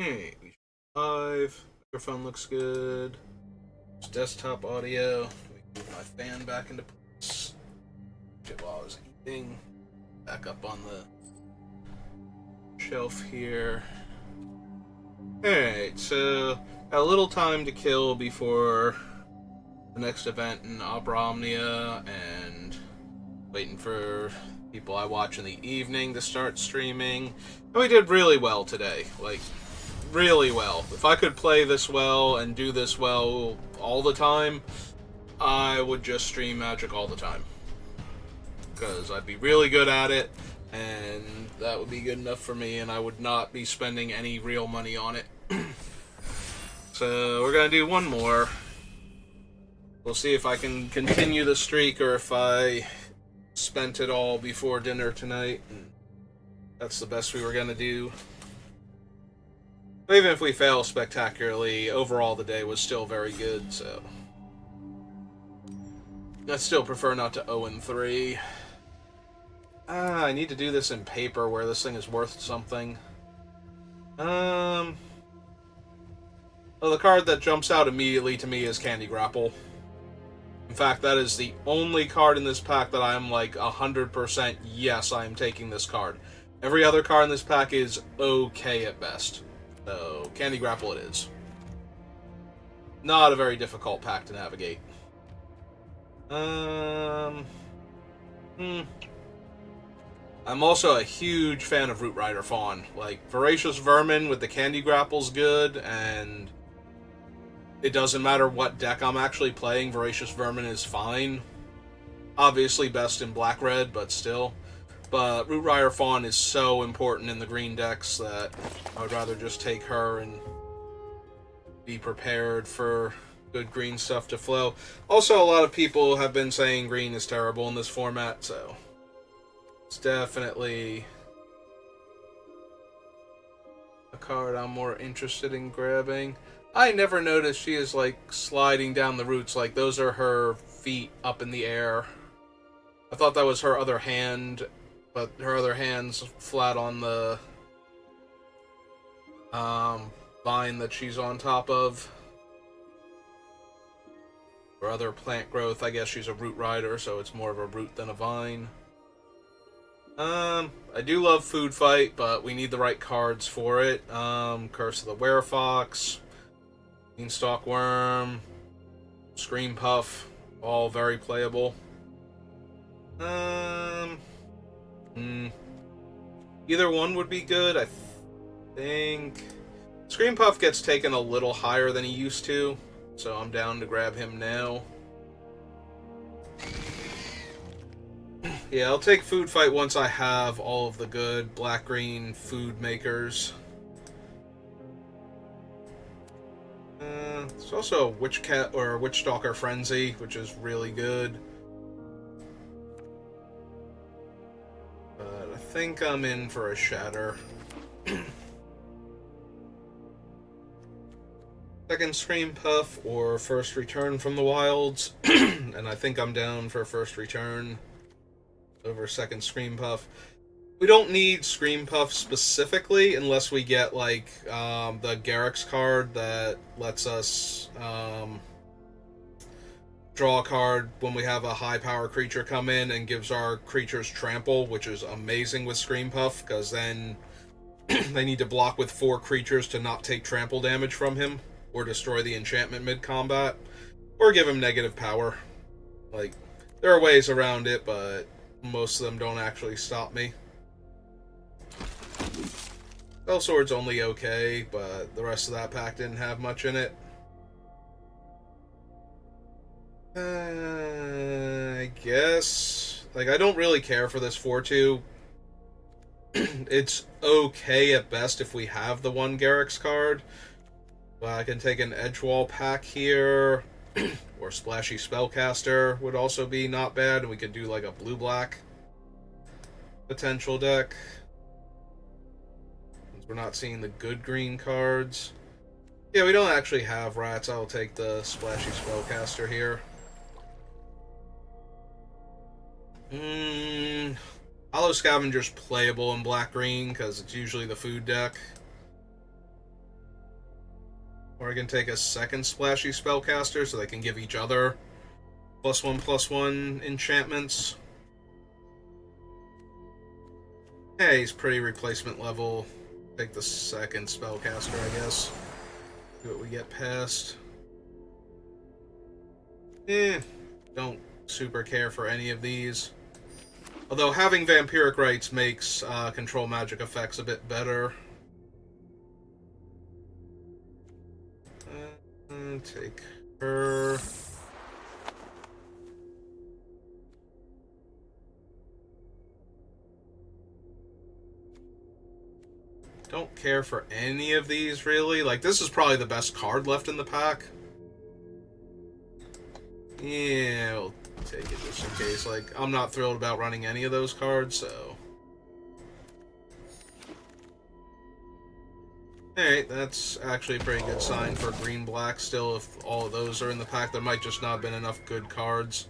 Hey, live. Microphone looks good. It's desktop audio. Move my fan back into place. While I was eating. Back up on the shelf here. Alright, so got a little time to kill before the next event in Opera Omnia, and waiting for people I watch in the evening to start streaming. And we did really well today. Really well. If I could play this well and do this well all the time, I would just stream Magic all the time. Because I'd be really good at it, and that would be good enough for me, and I would not be spending any real money on it. So we're going to do one more. We'll see if I can continue the streak or if I spent it all before dinner tonight. That's the best we were going to do. But even if we fail spectacularly, overall the day was still very good, so I still prefer not to 0-3. I need to do this in paper where this thing is worth something. Well, the card that jumps out immediately to me is Candy Grapple. In fact, that is the only card in this pack that I'm like 100% yes, I am taking this card. Every other card in this pack is okay at best. So, Candy Grapple it is. Not a very difficult pack to navigate. I'm also a huge fan of Root Rider Fawn. Like, Voracious Vermin with the Candy Grapple's good, and it doesn't matter what deck I'm actually playing, Voracious Vermin is fine. Obviously best in Black-Red, but still. But Root Rider Fawn is so important in the green decks that I would rather just take her and be prepared for good green stuff to flow. Also, a lot of people have been saying green is terrible in this format, so it's definitely a card I'm more interested in grabbing. I never noticed she is like sliding down the roots, like those are her feet up in the air. I thought that was her other hand, but her other hand's flat on the vine that she's on top of. Or other plant growth, I guess she's a root rider, so it's more of a root than a vine. I do love Food Fight, but we need the right cards for it. Curse of the Werefox, Beanstalk Worm, Scream Puff, all very playable. Either one would be good, I think. Scream Puff gets taken a little higher than he used to, so I'm down to grab him now. Yeah, I'll take Food Fight once I have all of the good black-green food makers. There's also a Witch Cat or Witch Stalker Frenzy, which is really good. But I think I'm in for a Shatter. Second Scream Puff or First Return from the Wilds. And I think I'm down for First Return over Second Scream Puff. We don't need Scream Puff specifically unless we get like the Garrix card that lets us draw a card when we have a high power creature come in and gives our creatures trample, which is amazing with Scream Puff because then they need to block with 4 creatures to not take trample damage from him or destroy the enchantment mid-combat or give him negative power. Like, there are ways around it, but most of them don't actually stop me. Spell Sword's only okay, but the rest of that pack didn't have much in it. I guess. Like, I don't really care for this 4-2. It's okay at best if we have the one Garrix card. But I can take an Edgewall pack here. Or Splashy Spellcaster would also be not bad. And we could do like a blue-black potential deck. We're not seeing the good green cards. Yeah, we don't actually have rats. I'll take the Splashy Spellcaster here. Hollow Scavenger's playable in black-green because it's usually the food deck. Or I can take a second splashy spellcaster so they can give each other +1/+1 enchantments. Hey, he's pretty replacement level. Take the second spellcaster, I guess. See what we get past. Don't super care for any of these. Although having Vampiric Rites makes control magic effects a bit better. Take her. Don't care for any of these, really. Like, this is probably the best card left in the pack. Yeah, we'll take it just in case. Like, I'm not thrilled about running any of those cards, so... Alright, that's actually a pretty good sign for green-black still. If all of those are in the pack, there might just not have been enough good cards.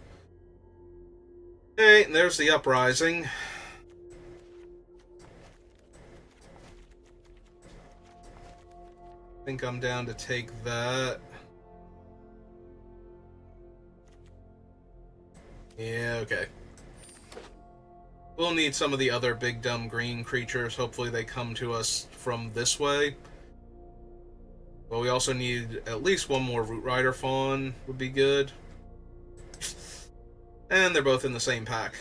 Alright, and there's the Uprising. I think I'm down to take that. Yeah, okay. We'll need some of the other big dumb green creatures. Hopefully they come to us from this way. But we also need at least one more Root Rider Fawn would be good. And they're both in the same pack.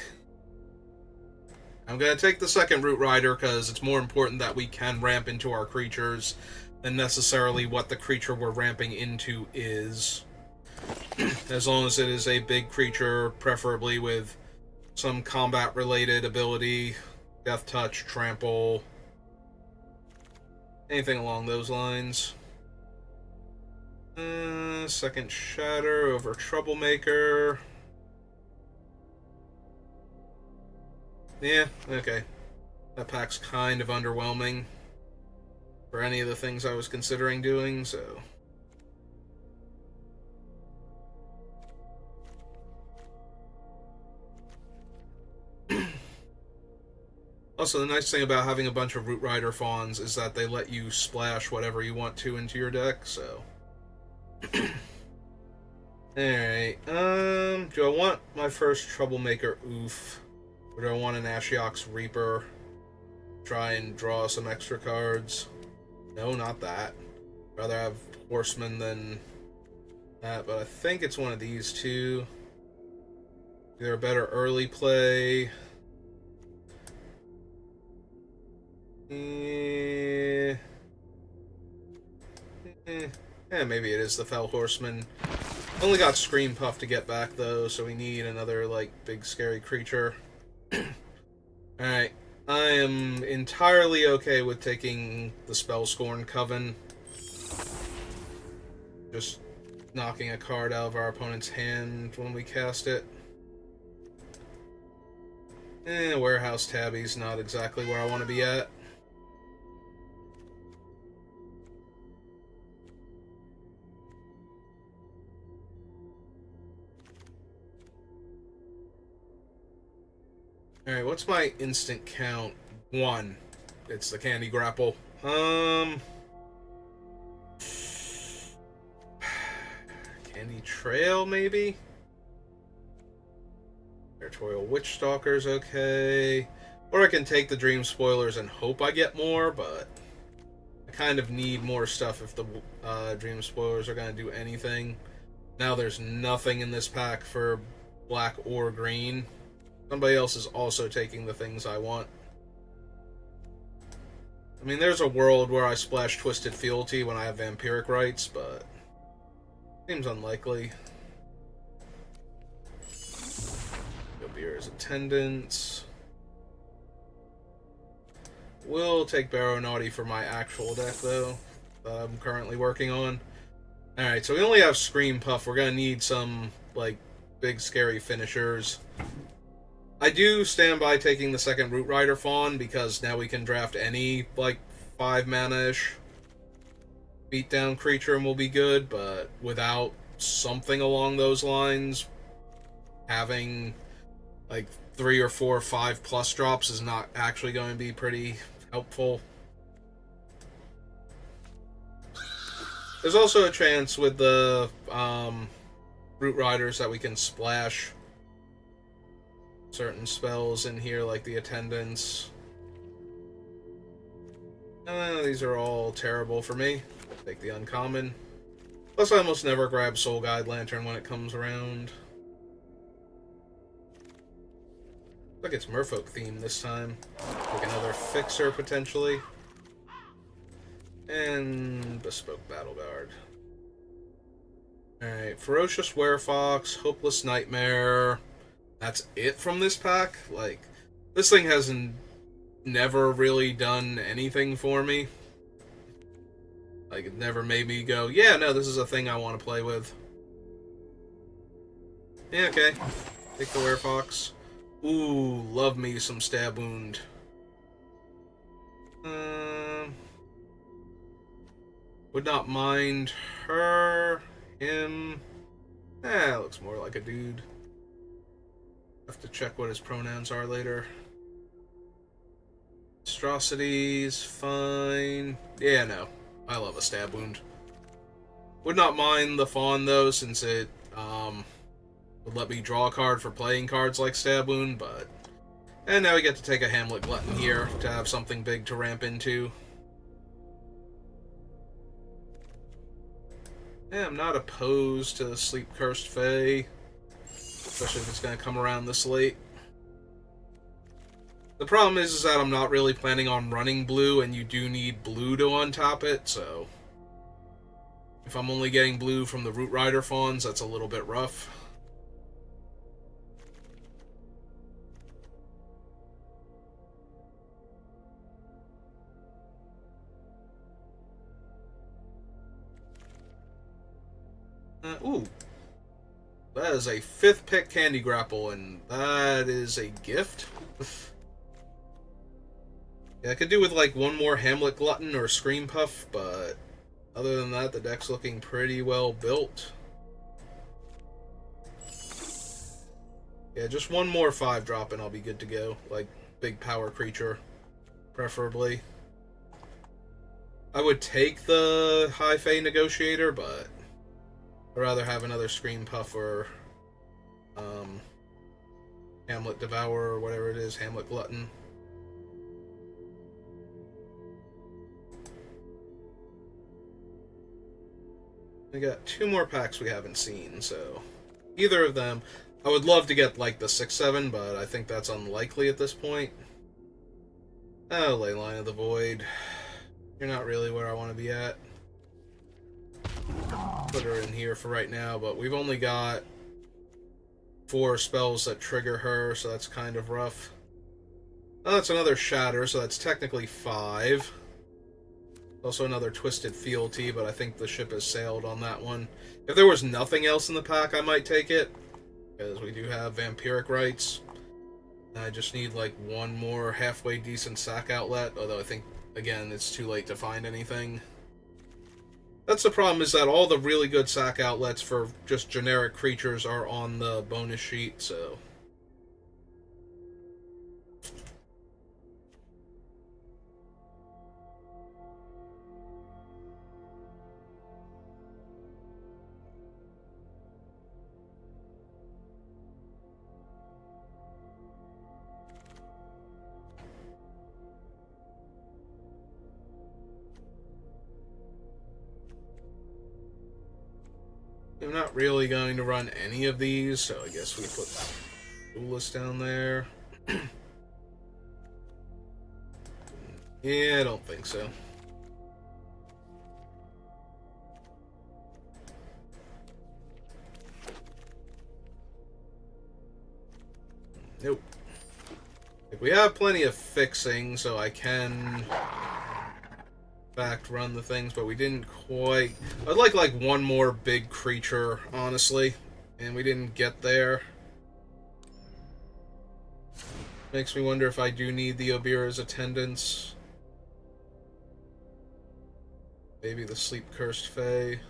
I'm going to take the second Root Rider because it's more important that we can ramp into our creatures than necessarily what the creature we're ramping into is. As long as it is a big creature, preferably with some combat-related ability, Death Touch, Trample, anything along those lines. Second Shatter over Troublemaker. Yeah, okay. That pack's kind of underwhelming for any of the things I was considering doing, so... Also, the nice thing about having a bunch of Root Rider Fawns is that they let you splash whatever you want to into your deck, so... Alright, do I want my first Troublemaker Oof? Or do I want an Ashiok's Reaper? Try and draw some extra cards? No, not that. Rather have Horseman than that, but I think it's one of these two. Either a better early play... Yeah, maybe it is the Fell Horseman. Only got Scream Puff to get back, though, so we need another, like, big scary creature. Alright, I am entirely okay with taking the Spellscorn Coven. Just knocking a card out of our opponent's hand when we cast it. Warehouse Tabby's not exactly where I want to be at. Alright, what's my instant count? 1. It's the Candy Grapple. Candy Trail, maybe? Territorial Witchstalker's okay. Or I can take the Dream Spoilers and hope I get more, but I kind of need more stuff if the Dream Spoilers are going to do anything. Now there's nothing in this pack for black or green. Somebody else is also taking the things I want. I mean, there's a world where I splash Twisted Fealty when I have Vampiric Rites, but seems unlikely. Beer's Attendants. We'll take Baronauti for my actual deck, though, that I'm currently working on. Alright, so we only have Scream Puff. We're gonna need some, like, big scary finishers. I do stand by taking the second Root Rider Fawn, because now we can draft any, like, 5 mana-ish beatdown creature and we'll be good, but without something along those lines, having, like, 3 or 4 or 5 plus drops is not actually going to be pretty helpful. There's also a chance with the Root Riders that we can splash certain spells in here, like the Attendance. These are all terrible for me. Take the uncommon. Plus, I almost never grab Soul Guide Lantern when it comes around. Looks like it's Merfolk themed this time. Like another Fixer, potentially. And Bespoke Battle Guard. Alright, Ferocious Werefox, Hopeless Nightmare. That's it from this pack? Like, this thing hasn't never really done anything for me. Like, it never made me go, yeah, no, this is a thing I want to play with. Yeah, okay. Take the Werefox. Ooh, love me some Stab Wound. Would not mind her, him. Looks more like a dude. Have to check what his pronouns are later. Monstrosities, fine. Yeah, no. I love a Stab Wound. Would not mind the Fawn, though, since it would let me draw a card for playing cards like Stab Wound, but... And now we get to take a Hamlet Glutton here to have something big to ramp into. Yeah, I'm not opposed to Sleep Cursed Fae, especially if it's going to come around this late. The problem is that I'm not really planning on running blue, and you do need blue to untap it, so... If I'm only getting blue from the Root Rider Fawns, that's a little bit rough. Ooh. That is a 5th pick Candy Grapple, and that is a gift. Yeah, I could do with like one more Hamlet Glutton or Scream Puff, but other than that, the deck's looking pretty well built. Yeah, just one more 5-drop and I'll be good to go. Like, big power creature, preferably. I would take the High Fae Negotiator, but I'd rather have another Scream Puff or Hamlet Devourer or whatever it is, Hamlet Glutton. We got 2 more packs we haven't seen, so either of them. I would love to get like the 6/7, but I think that's unlikely at this point. Oh, Leyline of the Void. You're not really where I want to be at. Put her in here for right now, but we've only got 4 spells that trigger her, so that's kind of rough. Oh, that's another Shatter, so that's technically 5. Also another Twisted Fealty, but I think the ship has sailed on that one. If there was nothing else in the pack, I might take it, because we do have Vampiric Rites. I just need like one more halfway decent sack outlet, although I think, again, it's too late to find anything. That's the problem, is that all the really good sack outlets for just generic creatures are on the bonus sheet, so... I'm not really going to run any of these, so I guess we put Duelist down there. Yeah, I don't think so. Nope. Like, we have plenty of fixing, so I can... fact run the things, but we didn't quite... I'd like one more big creature, honestly, and we didn't get there. Makes me wonder if I do need the Obira's Attendance. Maybe the Sleep Cursed Fae.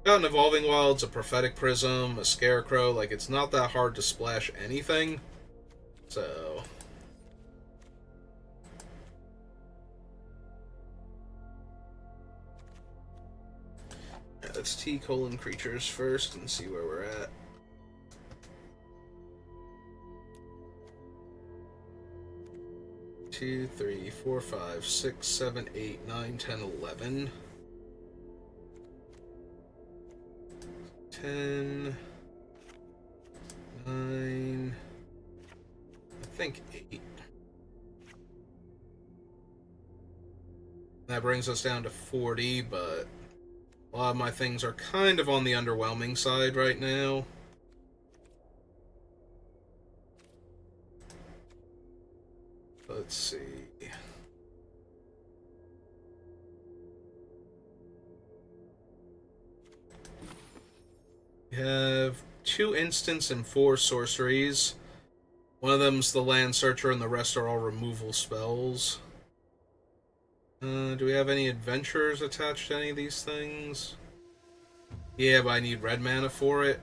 Got an Evolving Wilds, a Prophetic Prism, a Scarecrow. Like, it's not that hard to splash anything, so... let's T:(creatures first and see where we're at. Two, 3, 4, 5, 6, 7, 8, 9, 10, 11. 10, 9, I think 8. That brings us down to 40, but a lot of my things are kind of on the underwhelming side right now. Let's see. We have 2 instants and 4 sorceries. One of them's the Land Searcher, and the rest are all removal spells. Do we have any adventures attached to any of these things? Yeah, but I need red mana for it.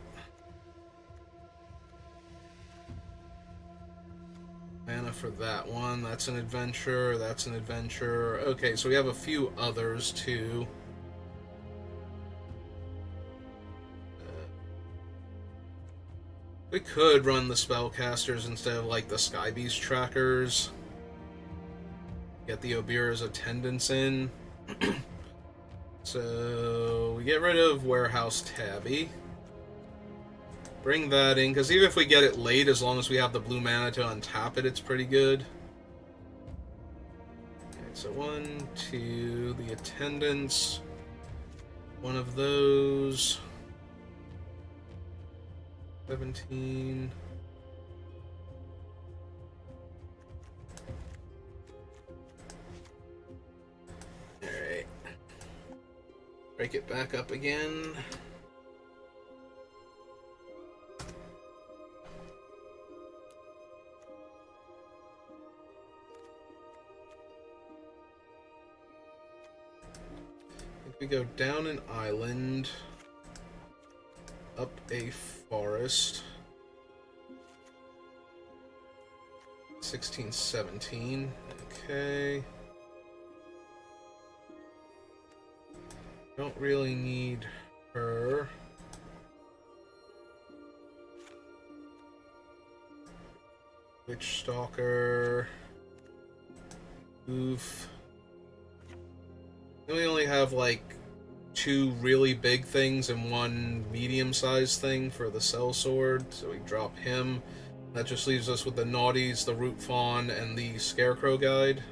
Mana for that one. That's an adventure. That's an adventure. Okay, so we have a few others, too. We could run the spellcasters instead of, like, the Skybeast trackers. Get the Obira's attendance in. So, we get rid of Warehouse Tabby. Bring that in, because even if we get it late, as long as we have the blue mana to untap it, it's pretty good. Okay, so 1, 2, the attendance. One of those. 17. Alright. Break it back up again. We go down an island, up a forest. 16, 17. Okay. Don't really need her. Witch Stalker. Oof. We only have like 2 really big things and 1 medium-sized thing for the Sellsword, so we drop him. That just leaves us with the Naughties, the Root Fawn, and the Scarecrow Guide.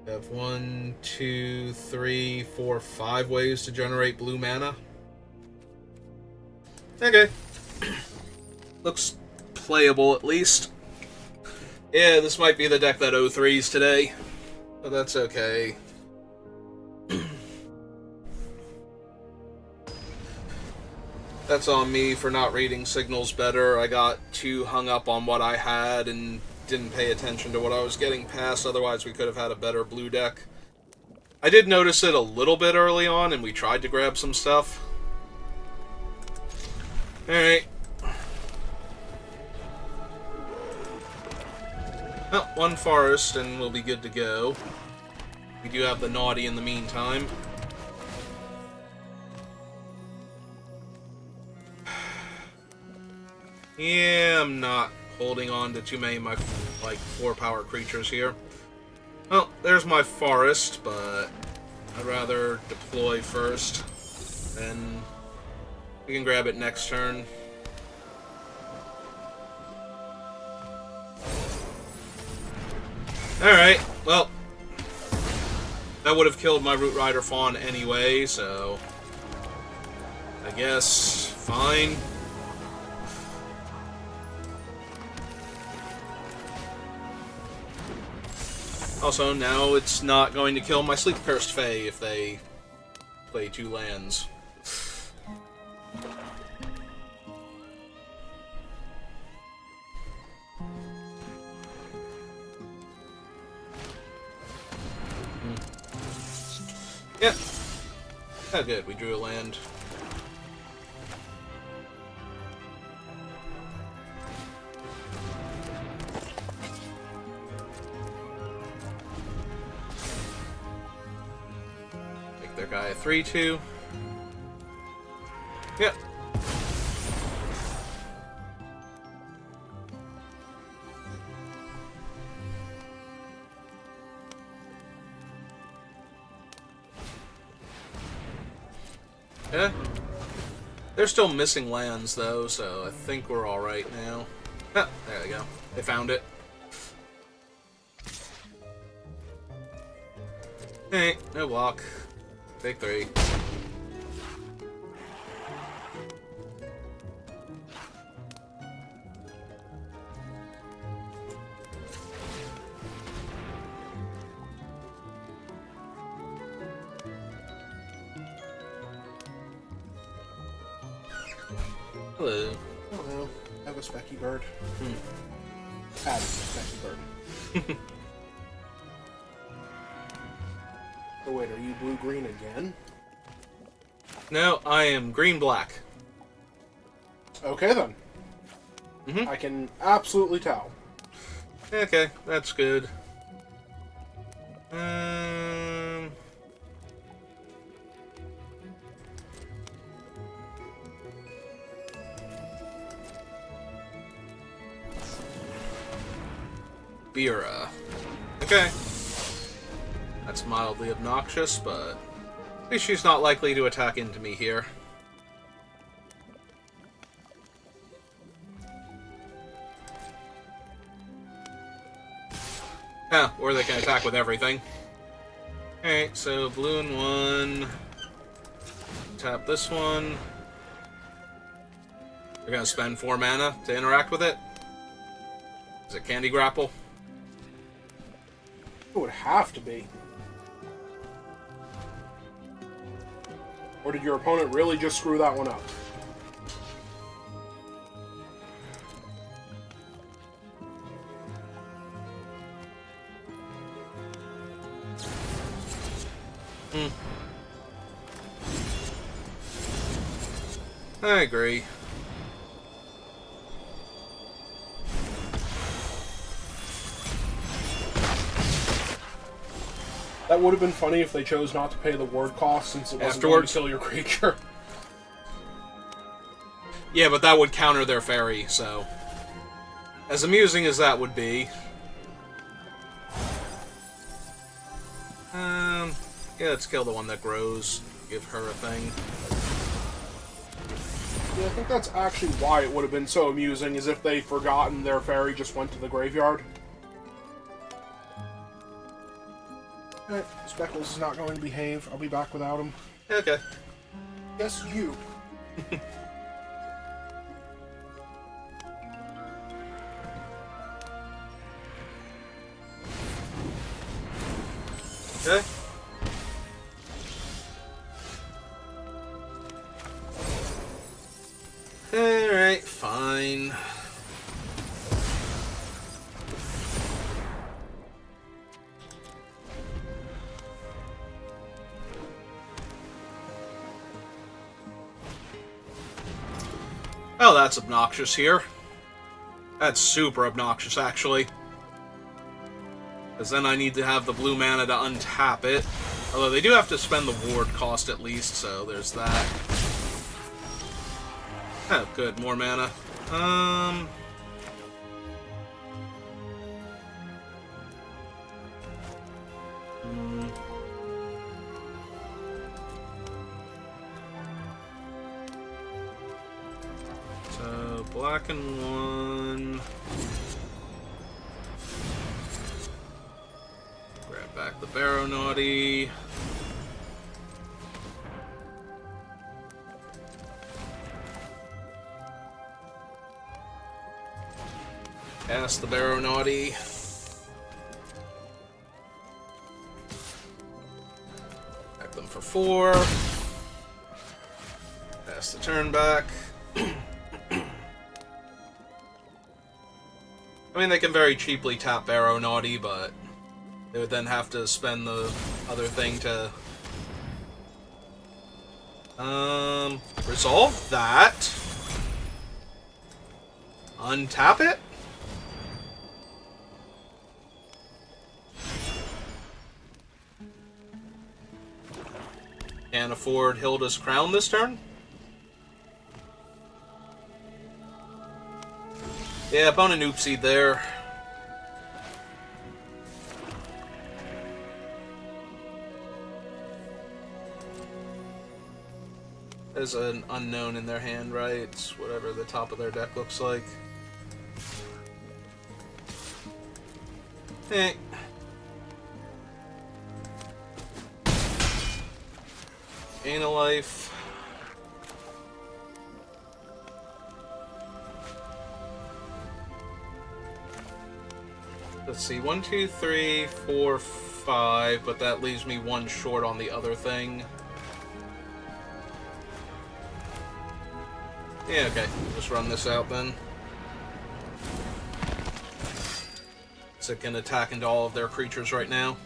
We have 1, 2, 3, 4, 5 ways to generate blue mana. Okay. Looks playable, at least. Yeah, this might be the deck that 0-3s today. But that's okay. That's on me for not reading signals better. I got too hung up on what I had and didn't pay attention to what I was getting past. Otherwise, we could have had a better blue deck. I did notice it a little bit early on, and we tried to grab some stuff. Alright. Well, 1 forest, and we'll be good to go. We do have the Naughty in the meantime. Yeah, I'm not holding on to too many of my, like, 4-power creatures here. Well, there's my forest, but I'd rather deploy first. Then we can grab it next turn. Alright, well, that would have killed my Root Rider Fawn anyway, so I guess fine. Also, now it's not going to kill my Sleep Cursed Fae if they play 2 lands. Yep. Oh, good. We drew a land. Take their guy a 3/2. Yep. Yeah. They're still missing lands, though, so I think we're alright now. Ah, there we go. They found it. Hey, no block. Big 3. Hello. Hello. I have a specky bird. Hmm. Had a specky bird. Oh wait, are you blue-green again? No, I am green-black. Okay then. I can absolutely tell. Okay, that's good. Bira. Okay. That's mildly obnoxious, but at least she's not likely to attack into me here. Yeah, or they can attack with everything. Alright, so blue and 1. Tap this one. We're gonna spend 4 mana to interact with it. Is it Candy Grapple? It would have to be. Or did your opponent really just screw that one up? I agree. That would have been funny if they chose not to pay the ward cost since it wasn't going to kill your creature. Yeah, but that would counter their fairy, so... As amusing as that would be... Yeah, let's kill the one that grows. Give her a thing. Yeah, I think that's actually why it would have been so amusing, is if they'd forgotten their fairy just went to the graveyard. Alright, Speckles is not going to behave. I'll be back without him. Okay. Yes, you. Okay. Alright, fine. Oh, that's obnoxious here. That's super obnoxious, actually. Because then I need to have the blue mana to untap it. Although they do have to spend the ward cost at least, so there's that. Oh, good. More mana. So, black and 1. Grab back the Barrow Naughty. Cast the Barrow Naughty. Back them for 4. Pass the turn back. I mean, they can very cheaply tap Barrow Naughty, but they would then have to spend the other thing to resolve that. Untap it. Can't afford Hilda's Crown this turn. Yeah, opponent oopsied there. There's an unknown in their hand, right? It's whatever the top of their deck looks like. Eh. Gain a life. Let's see, 1, 2, 3, 4, 5, but that leaves me one short on the other thing. Yeah, okay. Just run this out then. So it can attack into all of their creatures right now.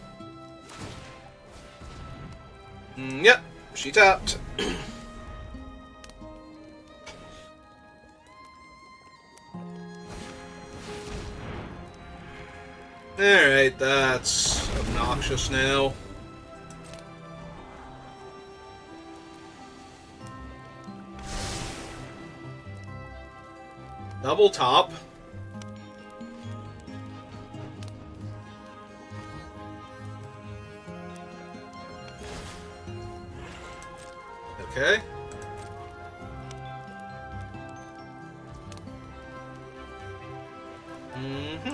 Yep, she tapped. Alright, that's obnoxious now. Double top. Okay. Mm-hmm.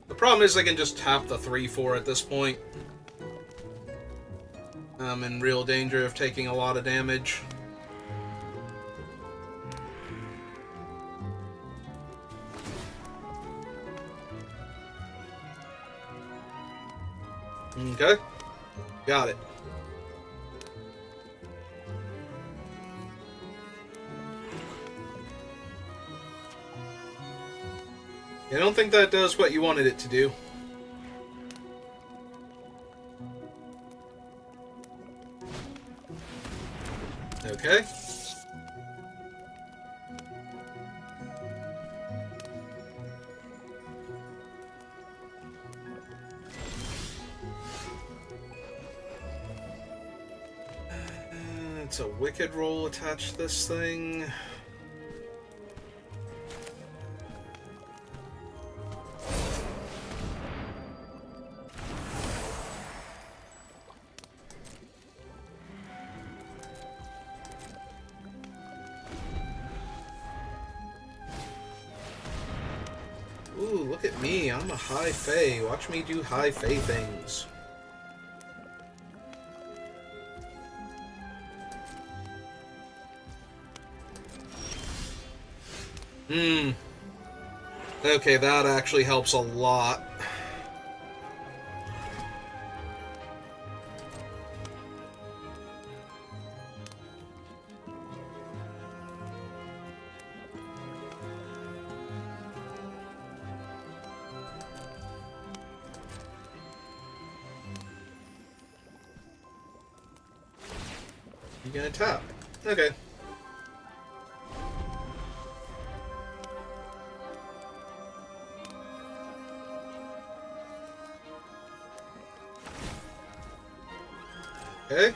The problem is I can just tap the 3/4 at this point. I'm in real danger of taking a lot of damage. Okay. Got it. I don't think that does what you wanted it to do. Okay. It's a wicked roll attached to this thing. Ooh, look at me. I'm a high fae. Watch me do high fae things. Okay, that actually helps a lot. You gonna tap? Okay. Okay.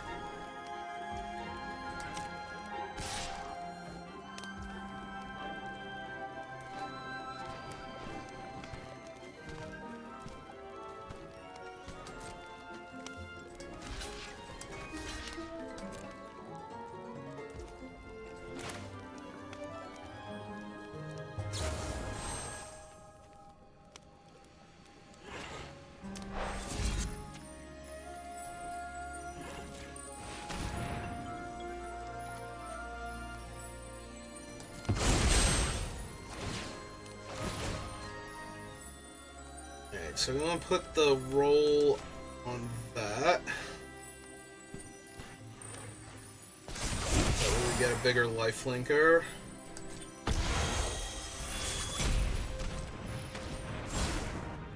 Alright, so we want to put the roll on that. That way we get a bigger lifelinker.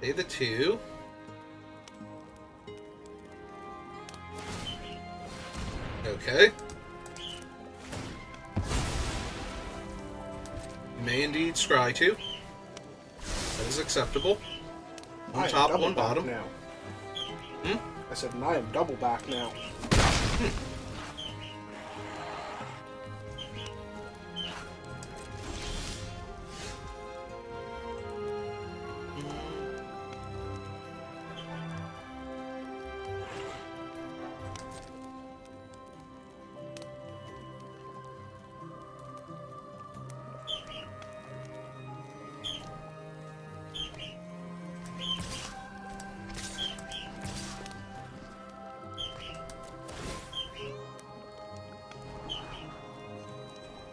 Pay the 2. Okay. You may indeed scry to. That is acceptable. One top, one bottom. Now. Hmm? I said, and I am double back now.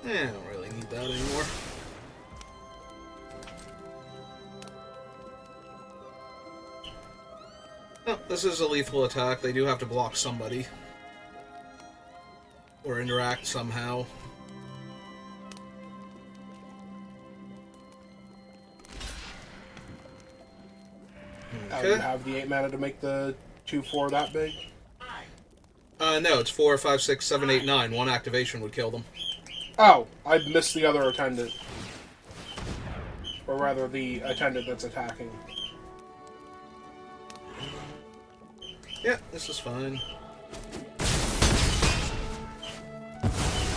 I don't really need that anymore. Oh, this is a lethal attack. They do have to block somebody. Or interact somehow. You have the 8 mana to make the 2/4 that big? No, it's 4, 5, 6, 7, 8, 9. One activation would kill them. Oh, I missed the other attendant. Or rather, the attendant that's attacking. Yeah, this is fine.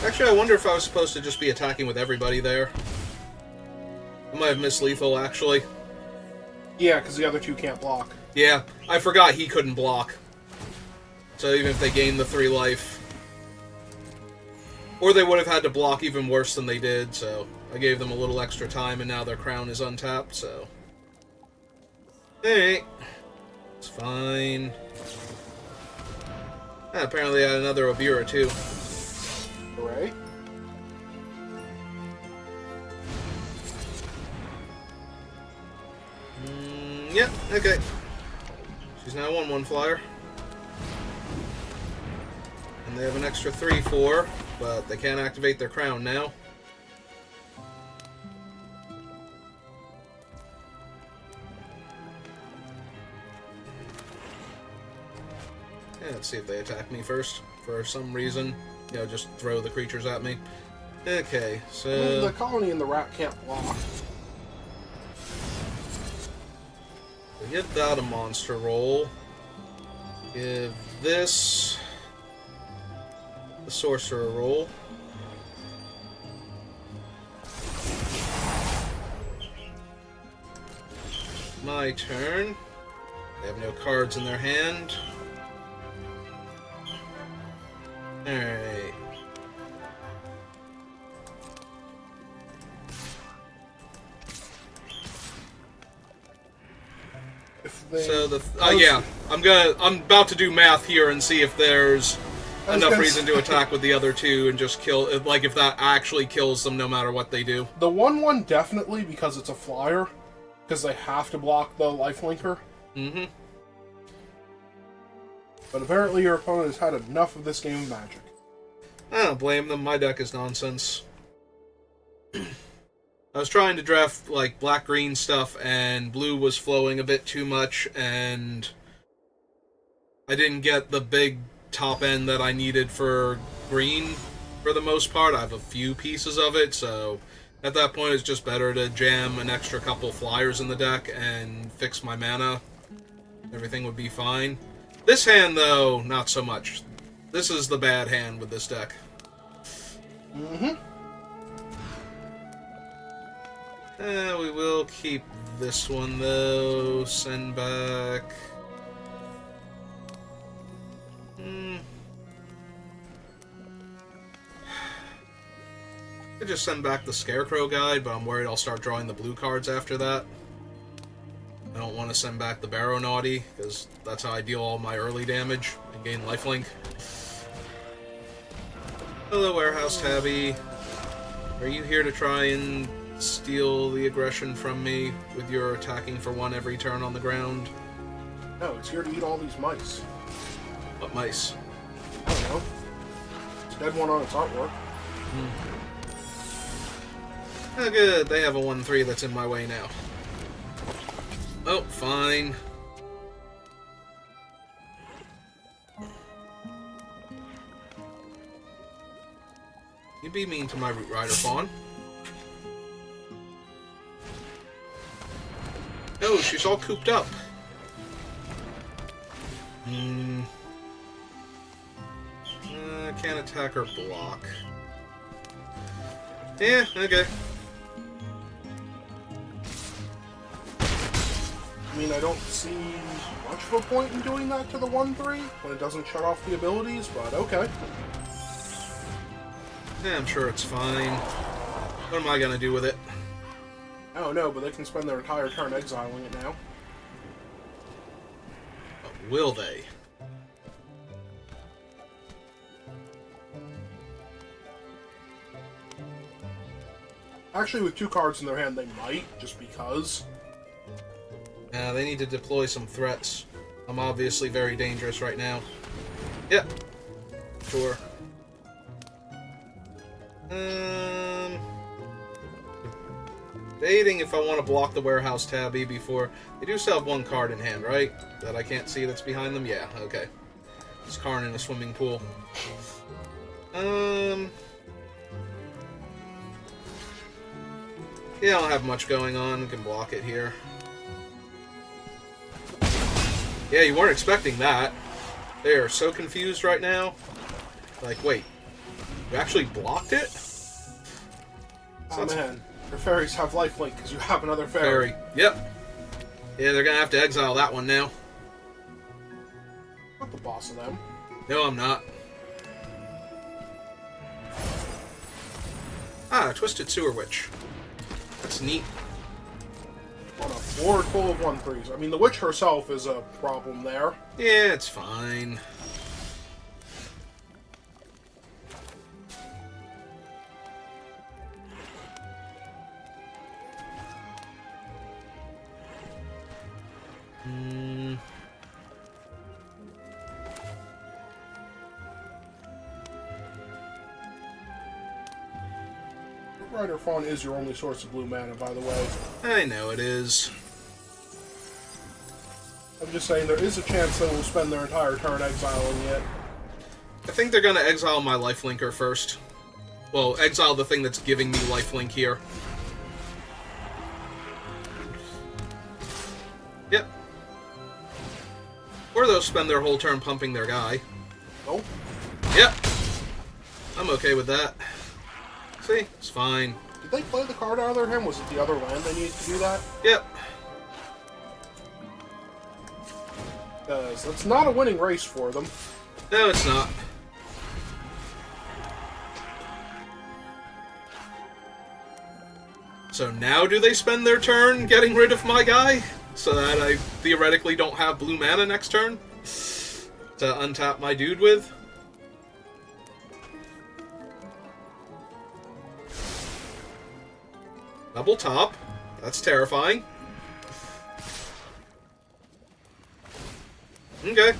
Actually, I wonder if I was supposed to just be attacking with everybody there. I might have missed lethal, actually. Yeah, because the other two can't block. Yeah, I forgot he couldn't block. So even if they gained the 3 life... Or they would have had to block even worse than they did, so I gave them a little extra time, and now their crown is untapped, so... Alright. It's fine. Apparently I had another Obira, too. Hooray. Yep, okay. She's now 1/1 flyer. And they have an extra 3/4, but they can't activate their crown now. Yeah, let's see if they attack me first. For some reason, you know, just throw the creatures at me. Okay, so... I mean, the colony and the rat can't block. We get that a monster roll. Give this the sorcerer roll. My turn. They have no cards in their hand. Alright. So the yeah, I'm about to do math here and see if there's enough reason to attack with the other two and just kill, like if that actually kills them no matter what they do. The 1/1 definitely, because it's a flyer, because they have to block the lifelinker. Mm-hmm. But apparently your opponent has had enough of this game of Magic. I don't blame them. My deck is nonsense. I was trying to draft, like, black-green stuff, and blue was flowing a bit too much, and I didn't get the big top end that I needed for green, for the most part. I have a few pieces of it, so at that point it's just better to jam an extra couple flyers in the deck and fix my mana. Everything would be fine. This hand, though, not so much. This is the bad hand with this deck. Mm-hmm. We will keep this one, though. Send back... I could just send back the Scarecrow guide, but I'm worried I'll start drawing the blue cards after that. I don't want to send back the Barrow Naughty, because that's how I deal all my early damage and gain lifelink. Hello, Warehouse Tabby. Are you here to try and steal the aggression from me with your attacking for 1 every turn on the ground? No, it's here to eat all these mice. What mice? I don't know. It's a dead one on its artwork. Oh, good. They have a 1/3 that's in my way now. Oh, fine. be mean to my Root Rider Fawn. No, she's all cooped up. Can't attack or block. Yeah, okay. I mean, I don't see much of a point in doing that to the 1/3 when it doesn't shut off the abilities, but okay. Yeah, I'm sure it's fine. What am I gonna do with it? I don't know, but they can spend their entire turn exiling it now. Will they? Actually, with 2 cards in their hand, they might, just because. They need to deploy some threats. I'm obviously very dangerous right now. Yep. Sure. Debating if I want to block the Warehouse Tabby before... They do still have 1 card in hand, right? That I can't see that's behind them? Yeah, okay. It's Karn in a swimming pool. Yeah, I don't have much going on. I can block it here. Yeah, you weren't expecting that. They are so confused right now. Like, wait. You actually blocked it? Oh, man. Your fairies have lifelink because you have another fairy. Yep. Yeah, they're going to have to exile that one now. Not the boss of them. No, I'm not. Ah, Twisted Sewer Witch. That's neat. On a board full of 1/3s. I mean, the witch herself is a problem there. Yeah, it's fine. Rider Fawn is your only source of blue mana, by the way. I know it is. I'm just saying there is a chance they will spend their entire turn exiling it. I think they're going to exile my lifelinker first. Well, exile the thing that's giving me lifelink here. Yep. Or they'll spend their whole turn pumping their guy. Nope. Yep. I'm okay with that. See? It's fine. Did they play the card out of their hand? Was it the other land they needed to do that? Yep. Because that's not a winning race for them. No, it's not. So now do they spend their turn getting rid of my guy? So that I theoretically don't have blue mana next turn? To untap my dude with? Double top. That's terrifying. Okay.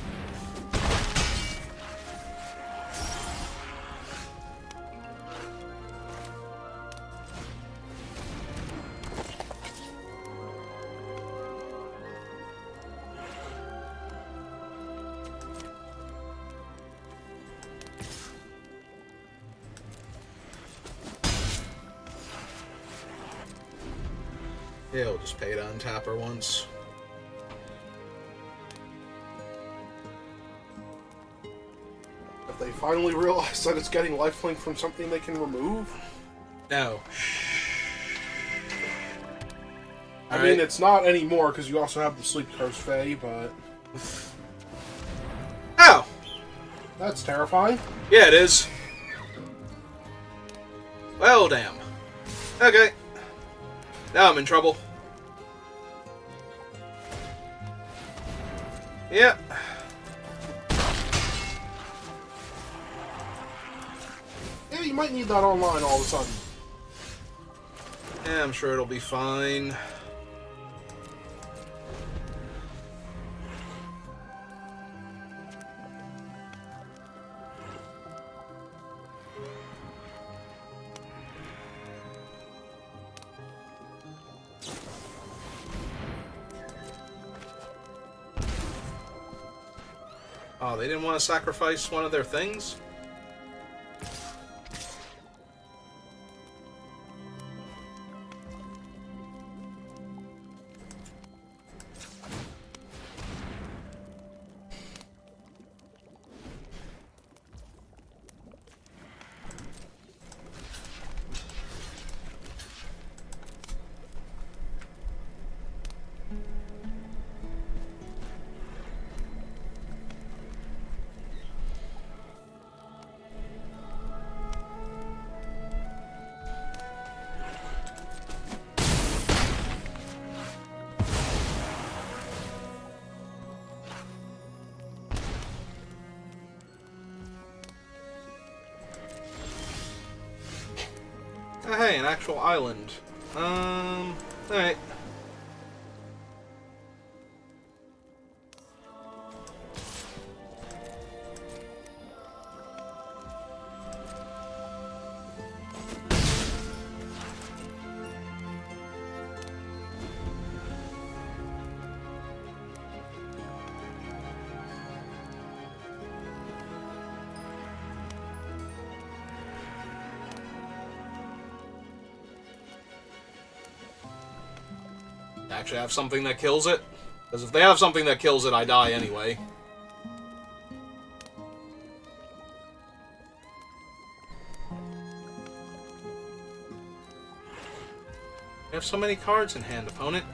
Yeah, we'll just pay to untap her once. If they finally realize that it's getting lifelink from something they can remove? No. I mean, it's not anymore because you also have the Sleep Curse Fae, but... Ow! That's terrifying. Yeah, it is. Well, damn. Okay. Now I'm in trouble. Yep. Yeah, you might need that online all of a sudden. Yeah, I'm sure it'll be fine. Oh, they didn't want to sacrifice one of their things? Okay, an actual island. Alright. Actually have something that kills it? Because if they have something that kills it, I die anyway. You have so many cards in hand, opponent.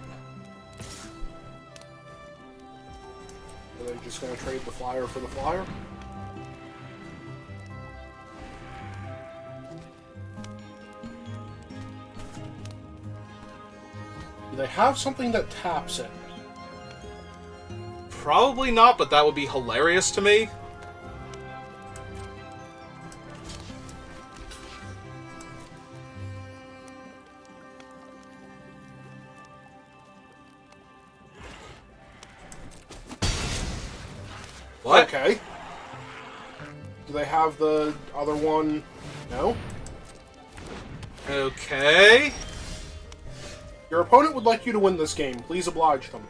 Are they just going to trade the flyer for the flyer? Do they have something that taps it? Probably not, but that would be hilarious to me. What? Okay. Do they have the other one? No? Okay. Your opponent would like you to win this game. Please oblige them.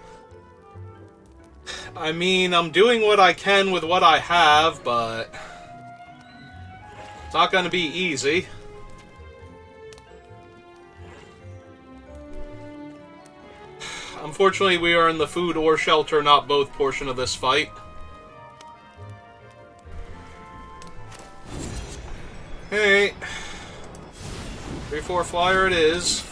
I mean, I'm doing what I can with what I have, but it's not going to be easy. Unfortunately, we are in the food or shelter, not both portion of this fight. Hey, 3/4 flyer it is.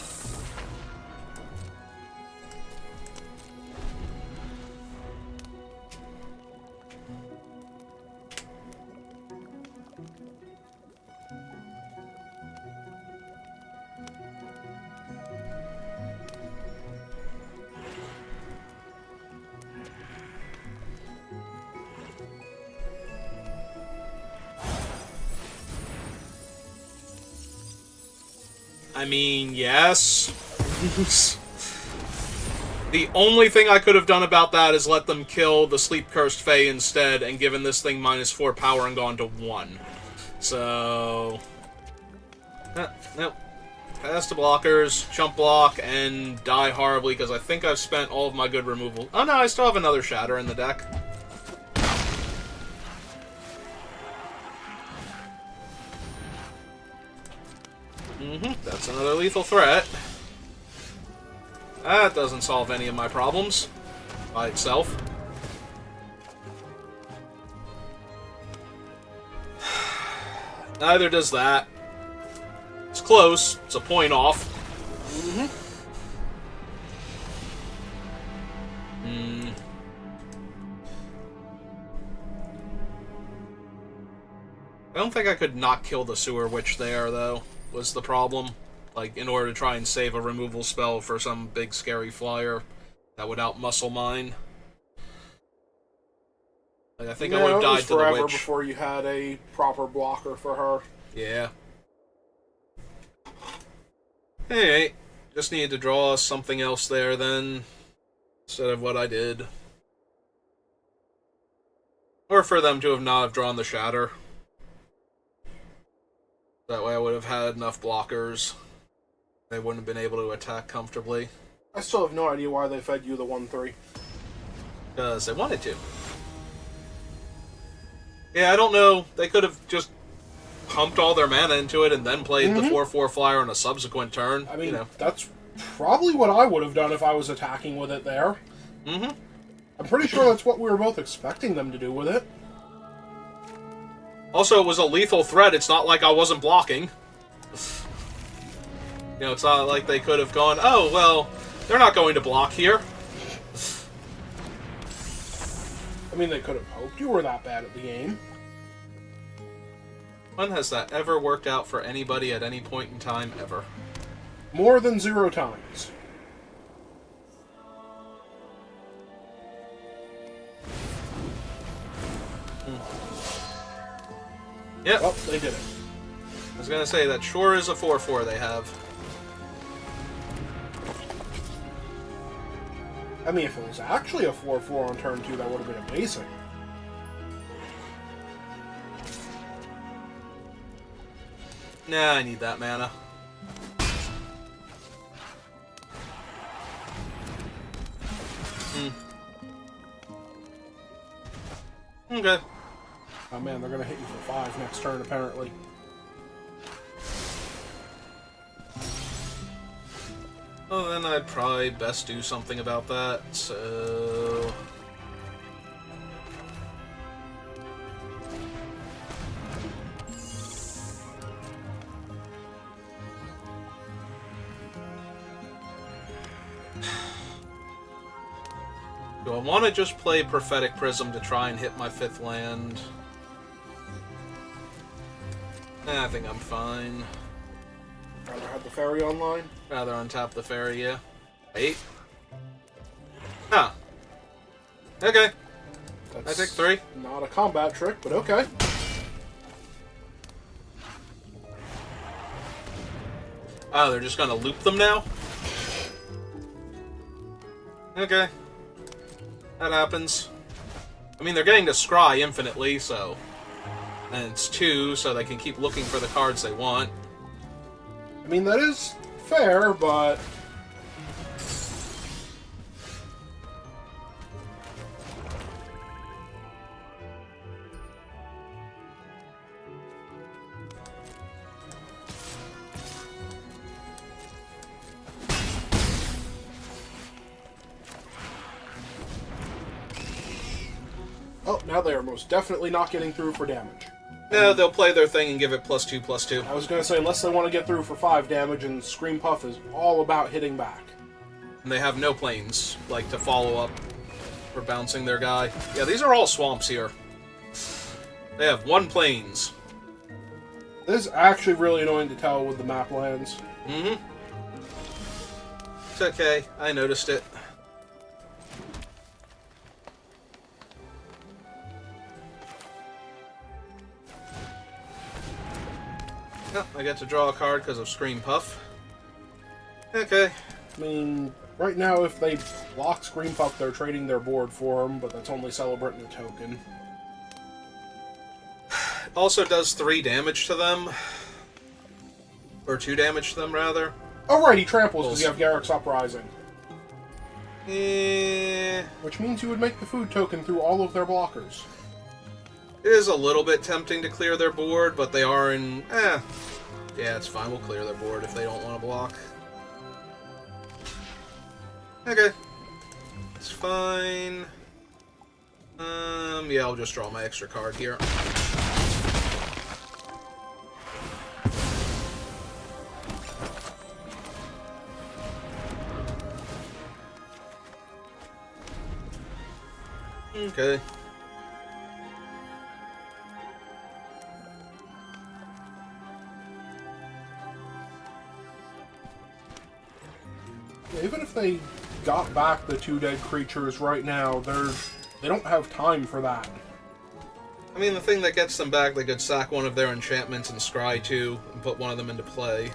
I mean, yes. The only thing I could have done about that is let them kill the Sleep Cursed Fae instead and given this thing -4 power and gone to 1. So... nope. Pass the blockers, chump block, and die horribly because I think I've spent all of my good removal. Oh no, I still have another Shatter in the deck. That's another lethal threat. That doesn't solve any of my problems by itself. Neither does that. It's close. It's a point off. I don't think I could not kill the Sewer Witch there, though, was the problem. Like, in order to try and save a removal spell for some big scary flyer that would outmuscle mine. Like, I think I would have died to the witch. Forever before you had a proper blocker for her. Yeah. Hey, just needed to draw something else there then, instead of what I did. Or for them to have not have drawn the Shatter. That way I would have had enough blockers. They wouldn't have been able to attack comfortably. I still have no idea why they fed you the 1/3. Because they wanted to. Yeah, I don't know. They could have just pumped all their mana into it and then played the 4/4 flyer on a subsequent turn. I mean, that's probably what I would have done if I was attacking with it there. I'm pretty sure that's what we were both expecting them to do with it. Also, it was a lethal threat. It's not like I wasn't blocking. You know, it's not like they could have gone, oh, well, they're not going to block here. I mean, they could have hoped you were that bad at the game. When has that ever worked out for anybody at any point in time, ever? More than 0 times. Yep. Well, they did it. I was going to say, that sure is a 4/4 they have. I mean, if it was actually a 4/4 on turn 2, that would have been amazing. Nah, I need that mana. Okay. Oh man, they're gonna hit you for 5 next turn, apparently. Well, then I'd probably best do something about that, so... Do I want to just play Prophetic Prism to try and hit my 5th land? I think I'm fine. Rather have the fairy online? Rather untap the fairy, yeah. Wait. Huh. Okay. That's I take 3. Not a combat trick, but okay. Oh, they're just gonna loop them now? Okay. That happens. I mean, they're getting to scry infinitely, so... And it's 2, so they can keep looking for the cards they want. I mean, that is fair, but... Oh, now they are most definitely not getting through for damage. No, they'll play their thing and give it +2/+2. I was going to say, unless they want to get through for 5 damage, and Scream Puff is all about hitting back. And they have no planes, like, to follow up for bouncing their guy. Yeah, these are all swamps here. They have 1 planes. This is actually really annoying to tell with the map lands. Mm-hmm. It's okay. I noticed it. Oh, I get to draw a card because of Scream Puff. Okay. I mean, right now, if they block Scream Puff, they're trading their board for them, but that's only celebrating a token. Also does 3 damage to them. Or 2 damage to them, rather. Oh, right, he tramples because you have Garruk's Uprising. Eh... Which means you would make the food token through all of their blockers. It is a little bit tempting to clear their board, but they are in... Yeah, it's fine. We'll clear their board if they don't want to block. Okay. It's fine. Yeah, I'll just draw my extra card here. Okay. Even if they got back the 2 dead creatures right now, they don't have time for that. I mean, the thing that gets them back, they could sack one of their enchantments and scry 2 and put one of them into play.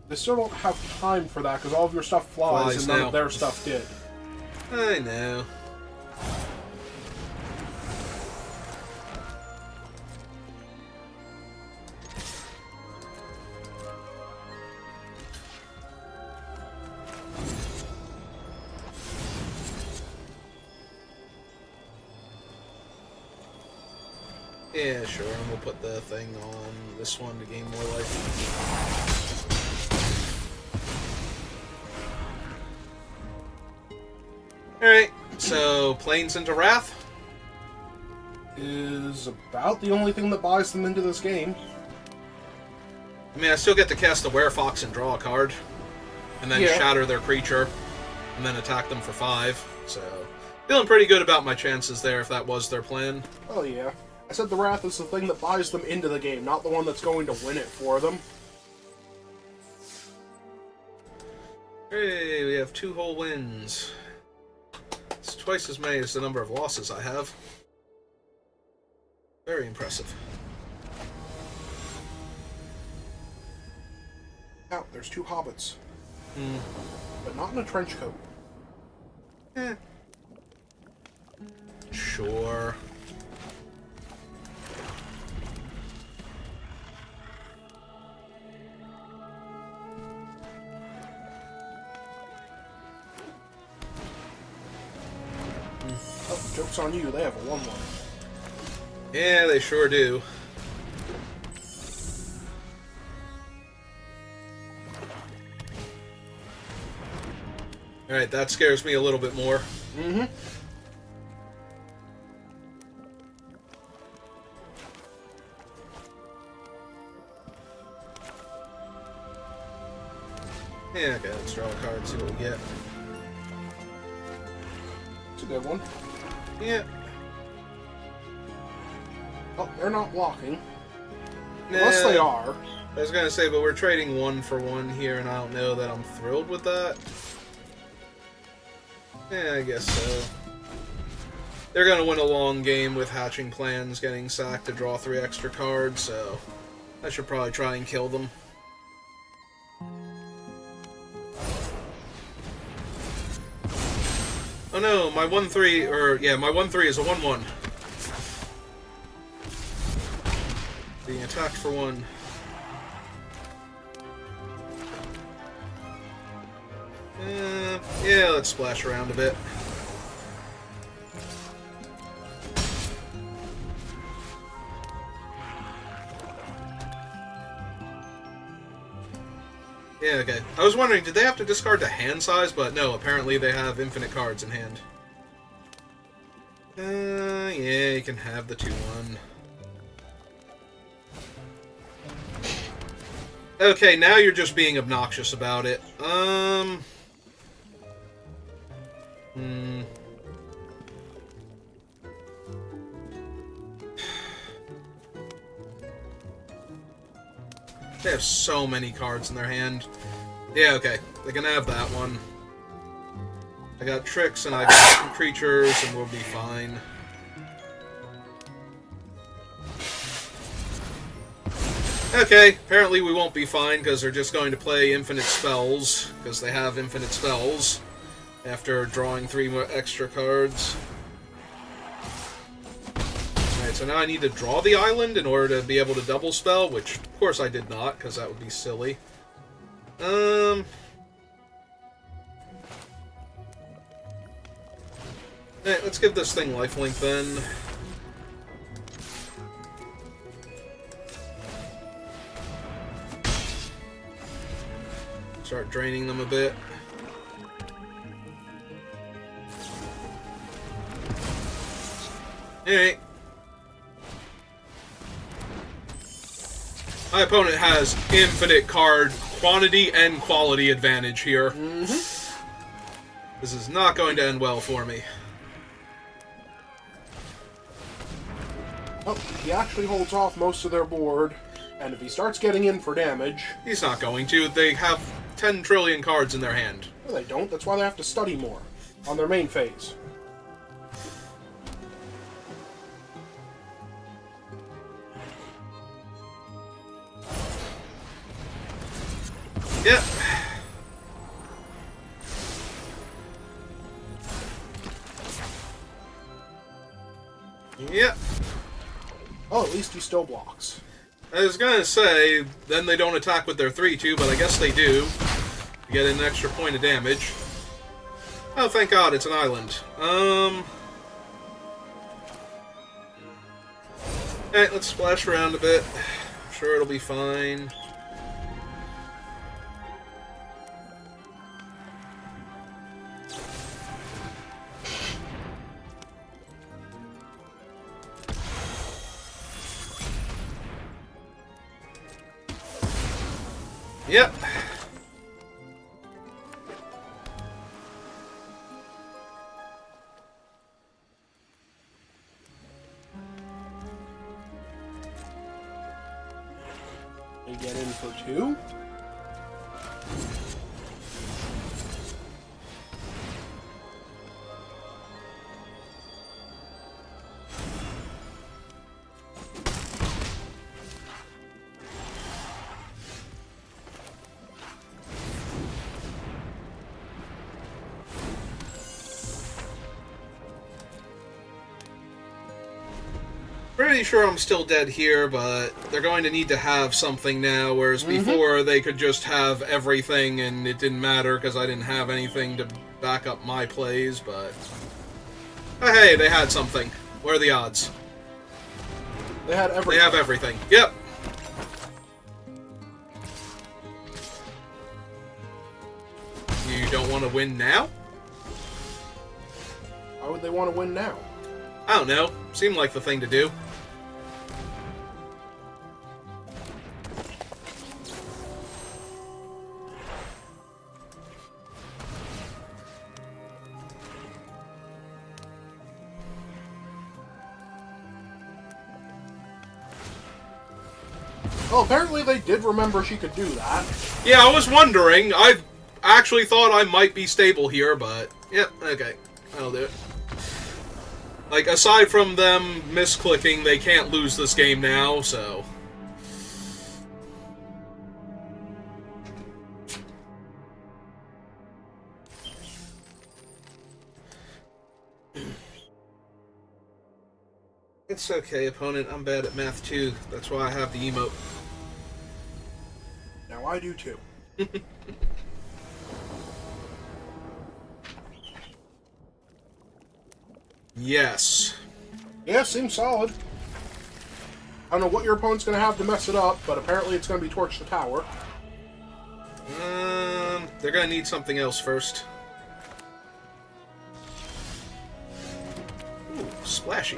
They still don't have time for that because all of your stuff flies and none of their stuff did. I know. Yeah, sure, and we'll put the thing on this one to gain more life. Alright, so Plains into Wrath? Is about the only thing that buys them into this game. I mean, I still get to cast the Werefox and draw a card. And then shatter their creature. And then attack them for 5. So, feeling pretty good about my chances there if that was their plan. Oh yeah. I said the Wrath is the thing that buys them into the game, not the one that's going to win it for them. Hey, we have 2 whole wins. It's twice as many as the number of losses I have. Very impressive. Out, there's 2 hobbits. But not in a trench coat. Eh. Sure. Oh, joke's on you, they have a 1-1. Yeah, they sure do. Alright, that scares me a little bit more. Mm-hmm. Yeah, okay, let's draw a card and see what we get. It's a good one. Yeah. Oh, they're not blocking. Nah, Unless they are. I was gonna say, but we're trading 1 for 1 here, and I don't know that I'm thrilled with that. Yeah, I guess so. They're gonna win a long game with hatching plans, getting sacked to draw 3 extra cards, so I should probably try and kill them. Oh no, my 1-3, or yeah, my 1-3 is a 1-1. Being attacked for 1. Yeah, let's splash around a bit. Yeah, okay. I was wondering, did they have to discard the hand size? But no, apparently they have infinite cards in hand. Yeah, you can have the 2-1. Okay, now you're just being obnoxious about it. They have so many cards in their hand. Yeah, okay. They can have that one. I got tricks and I got some creatures and we'll be fine. Okay, apparently we won't be fine because they're just going to play infinite spells, because they have infinite spells, after drawing 3 more extra cards. Alright, so now I need to draw the island in order to be able to double spell, which of course I did not, because that would be silly. Hey, let's give this thing lifelink then. Start draining them a bit. Alright. My opponent has infinite card quantity and quality advantage here. Mm-hmm. This is not going to end well for me. Oh, he actually holds off most of their board, and if he starts getting in for damage... He's not going to. They have 10 trillion cards in their hand. No, they don't. That's why they have to study more on their main phase. Yep. Yep. Oh, at least he still blocks. I was gonna say, then they don't attack with their 3-2, but I guess they do. You get an extra point of damage. Oh, thank God, it's an island. Alright, let's splash around a bit. I'm sure it'll be fine. Yep. They get in for 2. Pretty sure I'm still dead here, but they're going to need to have something now, whereas before they could just have everything and it didn't matter because I didn't have anything to back up my plays, but... Oh, hey, they had something. What are the odds? They had everything. They have everything. Yep. You don't want to win now? Why would they want to win now? I don't know. Seemed like the thing to do. Well, apparently they did remember she could do that. Yeah, I was wondering. I actually thought I might be stable here, but... Yep, okay. I'll do it. Like, aside from them misclicking, they can't lose this game now, so... It's okay, opponent. I'm bad at math, too. That's why I have the emote. Now I do, too. Yes. Yeah, seems solid. I don't know what your opponent's going to have to mess it up, but apparently it's going to be Torch the Tower. They're going to need something else first. Ooh, splashy.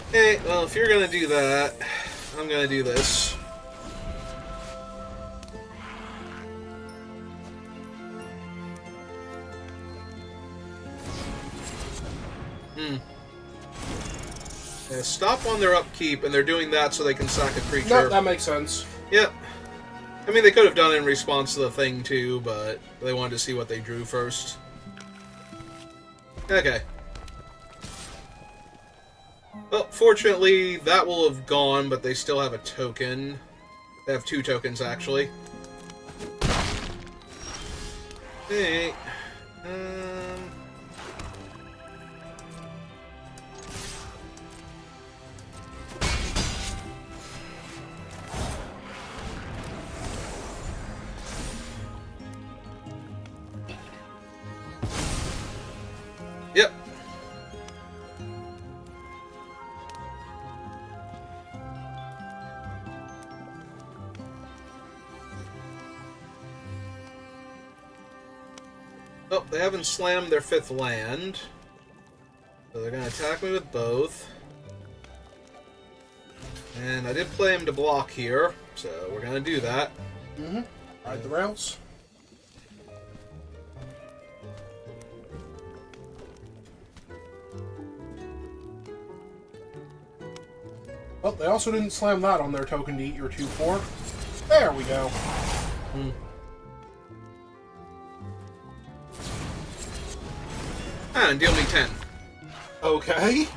Okay, well, if you're gonna do that, I'm gonna do this. Yeah, stop on their upkeep, and they're doing that so they can sack a creature. No, that makes sense. Yep. I mean, they could have done it in response to the thing, too, but they wanted to see what they drew first. Okay. Well, fortunately, that will have gone, but they still have a token. They have 2 tokens, actually. Hey. Yep. Oh, they haven't slammed their 5th land. So they're going to attack me with both. And I did play him to block here, so we're going to do that. Mm-hmm. Ride the rails. Well, they also didn't slam that on their token to eat your 2/4. There we go. And deal me 10. Okay.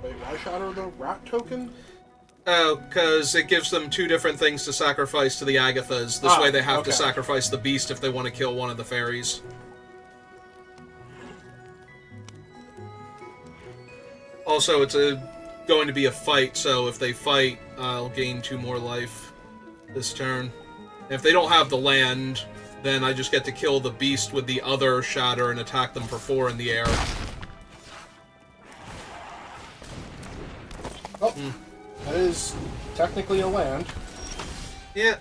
Wait, why shatter the rat token? Oh, because it gives them 2 different things to sacrifice to the Agathas. This way they have to sacrifice the beast if they want to kill one of the fairies. Also, it's going to be a fight, so if they fight, I'll gain 2 more life this turn. And if they don't have the land, then I just get to kill the beast with the other shatter and attack them for 4 in the air. Oh, that is technically a land. Yeah.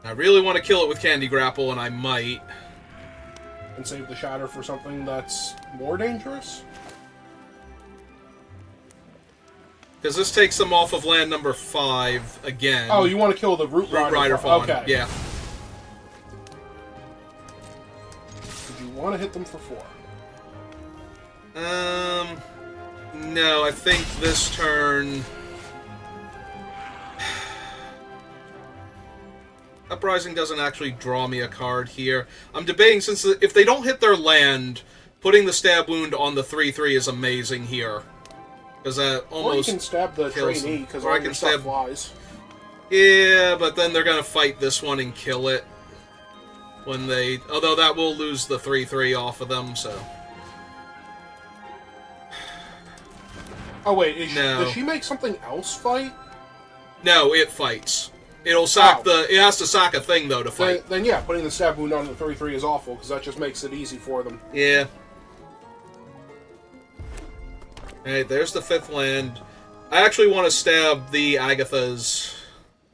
I really want to kill it with Candy Grapple, and I might. And save the shatter for something that's more dangerous? Because this takes them off of land number 5 again. Oh, you want to kill the Root Rider Fawn. Okay. Yeah. hit them for 4. No, I think this turn... Uprising doesn't actually draw me a card here. I'm debating, since if they don't hit their land, putting the stab wound on the 3/3 is amazing here. Because that almost... Or you can stab the trainee, because all your stuff flies. Yeah, but then they're going to fight this one and kill it. When they... Although that will lose the 3/3 off of them, so... Oh wait, does she make something else fight? No, it fights. It'll sack it has to sack a thing, though, to fight. Then yeah, putting the stab wound on the 3/3 is awful, because that just makes it easy for them. Yeah. Alright, there's the 5th land. I actually want to stab the Agatha's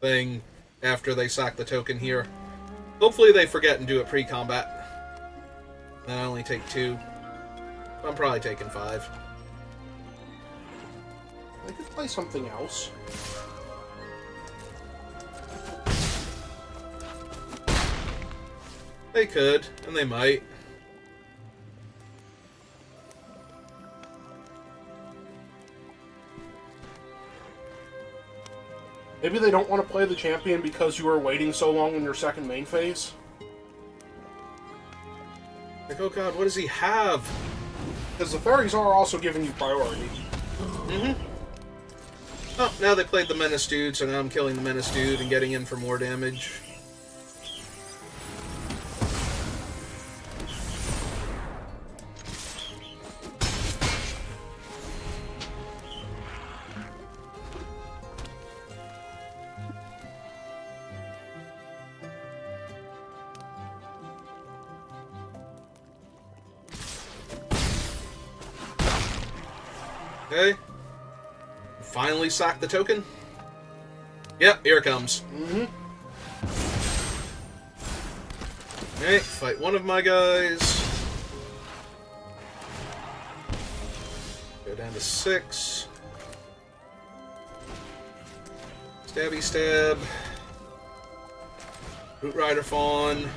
thing after they sack the token here. Hopefully they forget and do it pre-combat. Then I only take 2. I'm probably taking 5. They could play something else. They could, and they might. Maybe they don't want to play the champion because you were waiting so long in your second main phase? Like, oh god, what does he have? Because the fairies are also giving you priority. Mm-hmm. Oh, now they played the Menace Dude, so now I'm killing the Menace Dude and getting in for more damage. Okay. Finally sack the token. Yep, here it comes. Mm-hmm. Okay, fight one of my guys. Go down to 6. Stabby stab. Root Rider Fawn.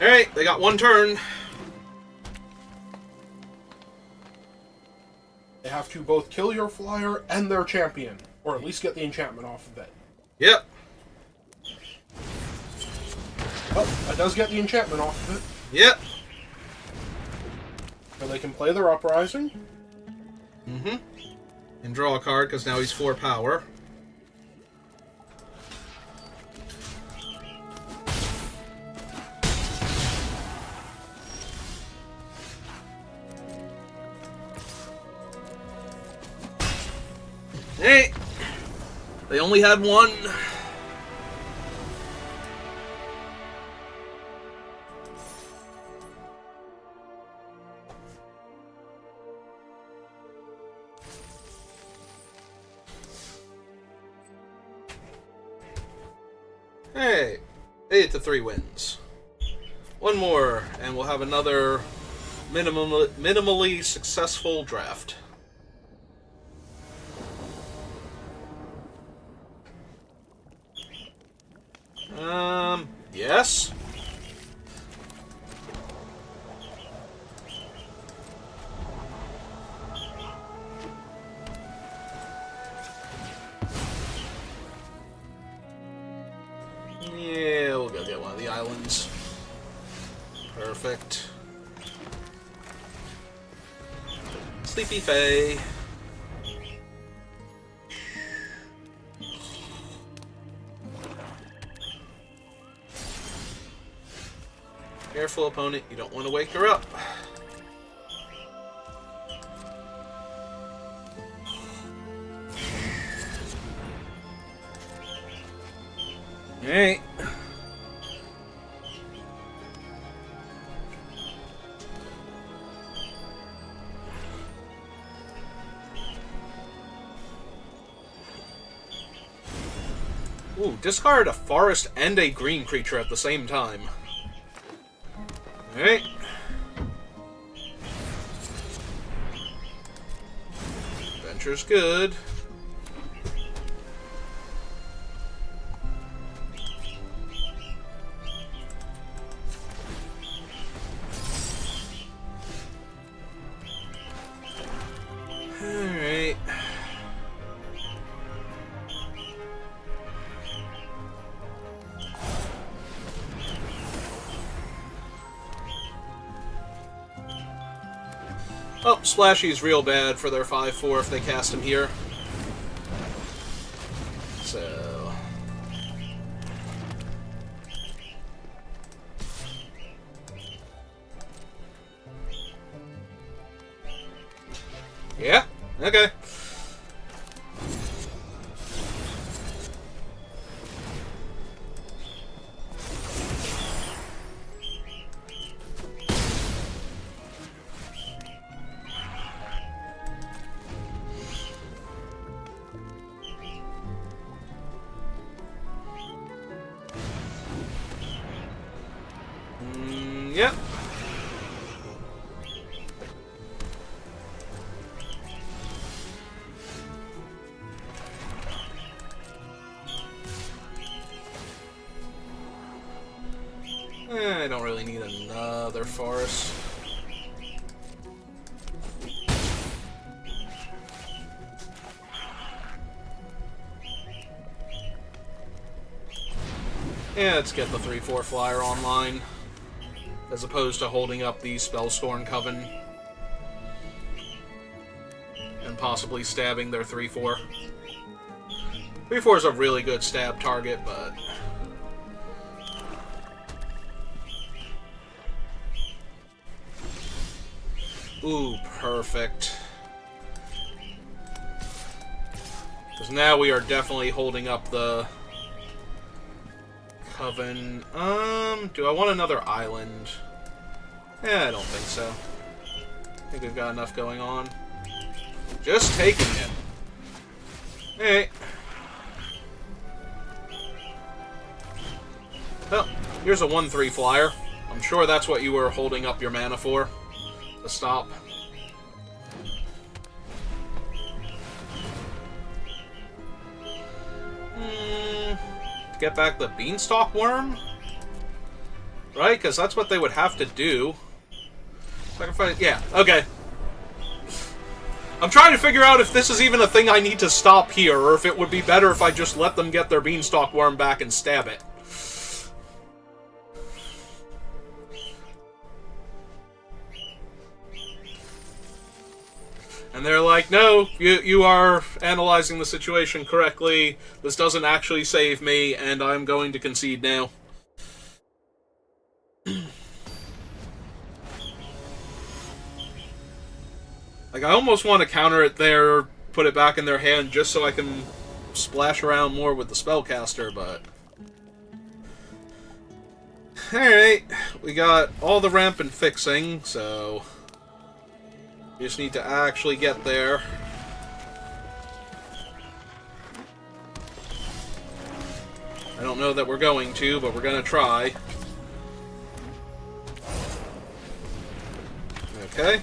Alright, they got 1 turn. They have to both kill your flyer and their champion, or at least get the enchantment off of it. Yep. Oh, that does get the enchantment off of it. Yep. So they can play their Uprising. Mm-hmm. And draw a card, because now he's 4 power. Hey! They only had 1. Hey! 8-3 wins. 1 more, and we'll have another minimally successful draft. Yes? Yeah, we'll go get one of the islands. Perfect. Sleepy Fae. Careful, opponent. You don't want to wake her up. Alright. Ooh, discard a forest and a green creature at the same time. Alright. Adventure's good. Oh, Splashy's real bad for their 5/4 if they cast him here. So... yeah, okay. Yep. I don't really need another forest. Yeah, let's get the 3/4 flyer online, as opposed to holding up the Spellscorn Coven and possibly stabbing their 3/4. 3/4 is a really good stab target, but... ooh, perfect. Because now we are definitely holding up the Coven. Do I want another island? I don't think so. I think we've got enough going on. Just taking it. Hey. Well, here's a 1/3 flyer. I'm sure that's what you were holding up your mana for. To stop. Get back the Beanstalk Worm? Right? Because that's what they would have to do. Sacrifice... yeah, okay. I'm trying to figure out if this is even a thing I need to stop here, or if it would be better if I just let them get their Beanstalk Worm back and stab it. And they're like, no, you are analyzing the situation correctly. This doesn't actually save me, and I'm going to concede now. Like, I almost want to counter it there, put it back in their hand, just so I can splash around more with the spellcaster, but... alright, we got all the ramp and fixing, so... we just need to actually get there. I don't know that we're going to, but we're going to try. Okay.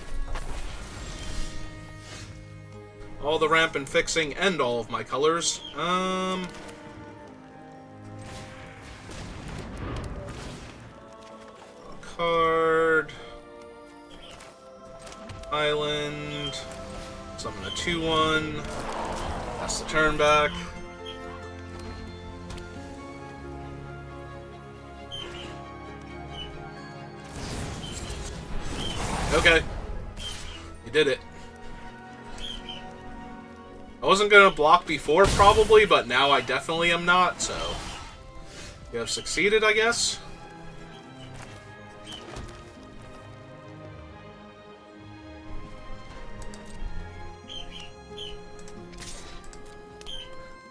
All the ramp and fixing and all of my colors. Card. Island. Summon a 2/1. Pass the turn back. Okay. You did it. I wasn't going to block before, probably, but now I definitely am not, so... you have succeeded, I guess?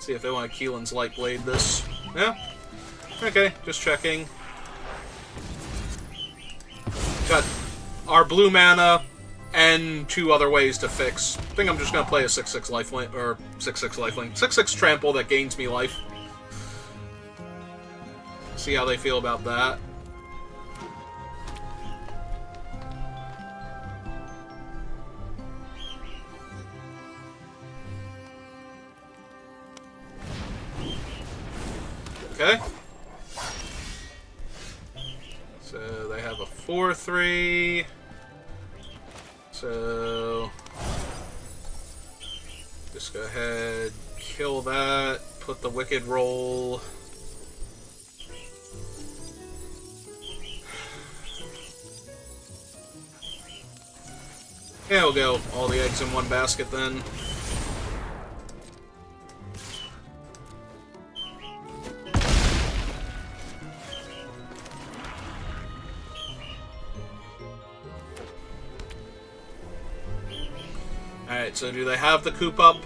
See if they want Keelan's Lightblade this. Yeah? Okay, just checking. Got our blue mana and 2 other ways to fix. I think I'm just gonna play a 6/6 lifelink, or 6/6 lifelink. 6/6 trample that gains me life. See how they feel about that. Okay. So they have a 4/3. So just go ahead, kill that, put the Wicked roll. Yeah, we'll go all the eggs in one basket then. Alright, so do they have the coop up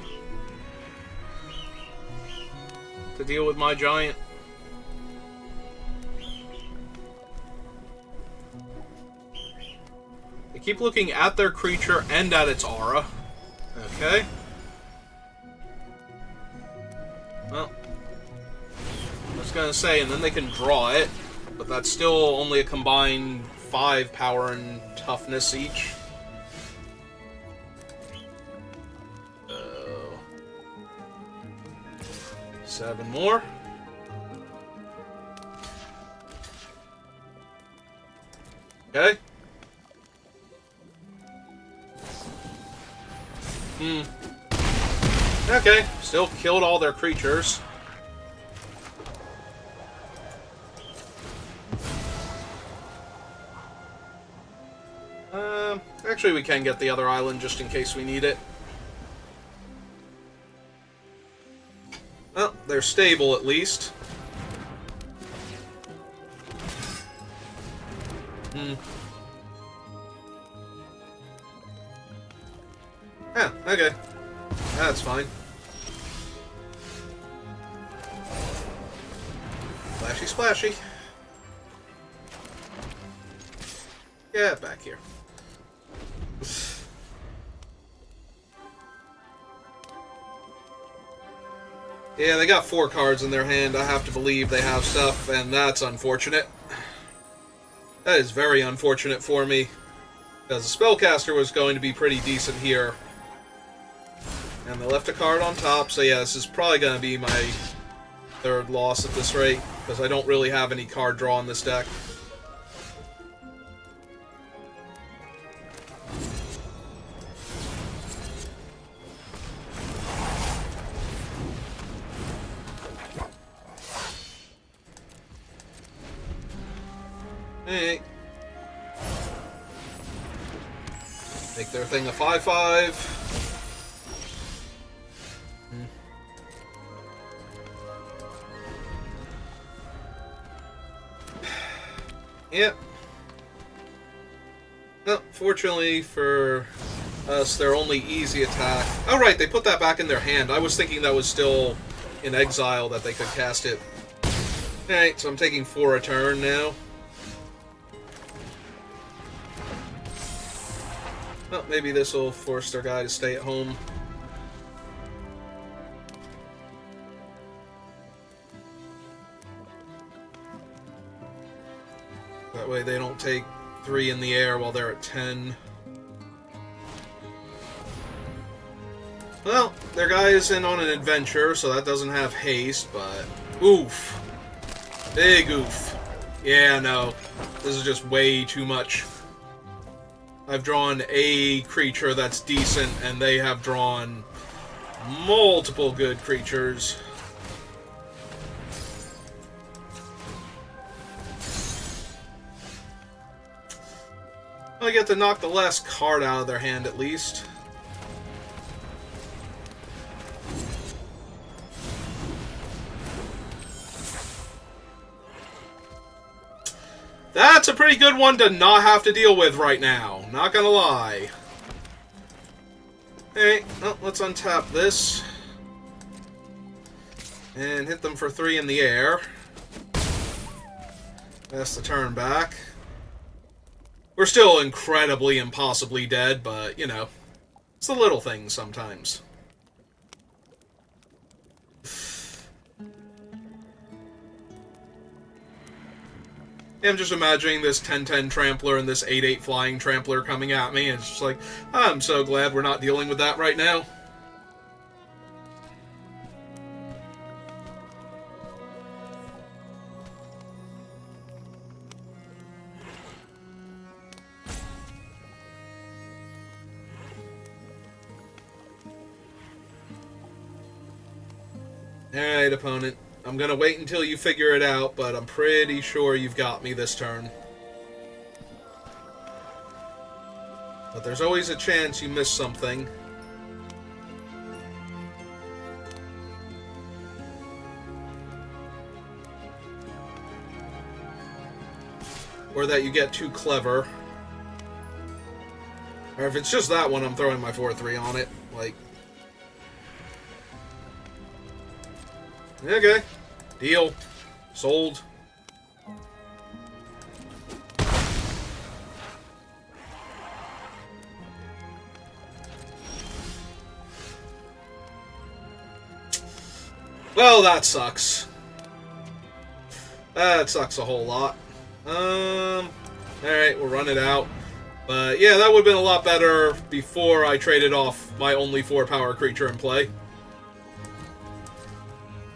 to deal with my giant? They keep looking at their creature and at its aura. Okay. Well, I was gonna say, and then they can draw it, but that's still only a combined 5 power and toughness each. 7 more. Okay. Okay, still killed all their creatures. Actually, we can get the other island just in case we need it. Well, they're stable at least. Yeah, okay. That's fine. Splashy, splashy. Get back here. Yeah, they got 4 cards in their hand. I have to believe they have stuff, and that's unfortunate. That is very unfortunate for me, because the spellcaster was going to be pretty decent here. And they left a card on top, so yeah, this is probably going to be my 3rd loss at this rate, because I don't really have any card draw in this deck. Hey. Make their thing a 5/5. Yep. No, fortunately for us, their only easy attack... Oh, right, they put that back in their hand. I was thinking that was still in exile that they could cast it. Alright, so I'm taking 4 a turn now. Well, maybe this will force their guy to stay at home. That way they don't take 3 in the air while they're at 10. Well, their guy is in on an adventure, so that doesn't have haste, but... Oof. Big oof. Yeah, no. This is just way too much. I've drawn a creature that's decent, and they have drawn multiple good creatures. I get to knock the last card out of their hand, at least. That's a pretty good one to not have to deal with right now. Not gonna lie. Hey, well, let's untap this. And hit them for 3 in the air. That's the turn back. We're still incredibly, impossibly dead, but, you know, it's the little things sometimes. I'm just imagining this 10-10 Trampler and this 8-8 Flying Trampler coming at me, and it's just like, I'm so glad we're not dealing with that right now. Alright, opponent. I'm gonna wait until you figure it out, but I'm pretty sure you've got me this turn. But there's always a chance you miss something. Or that you get too clever. Or if it's just that one, I'm throwing my 4-3 on it. Like... Okay. Deal. Sold. Well, that sucks. That sucks a whole lot. Alright, we'll run it out. But yeah, that would have been a lot better before I traded off my only 4-power creature in play.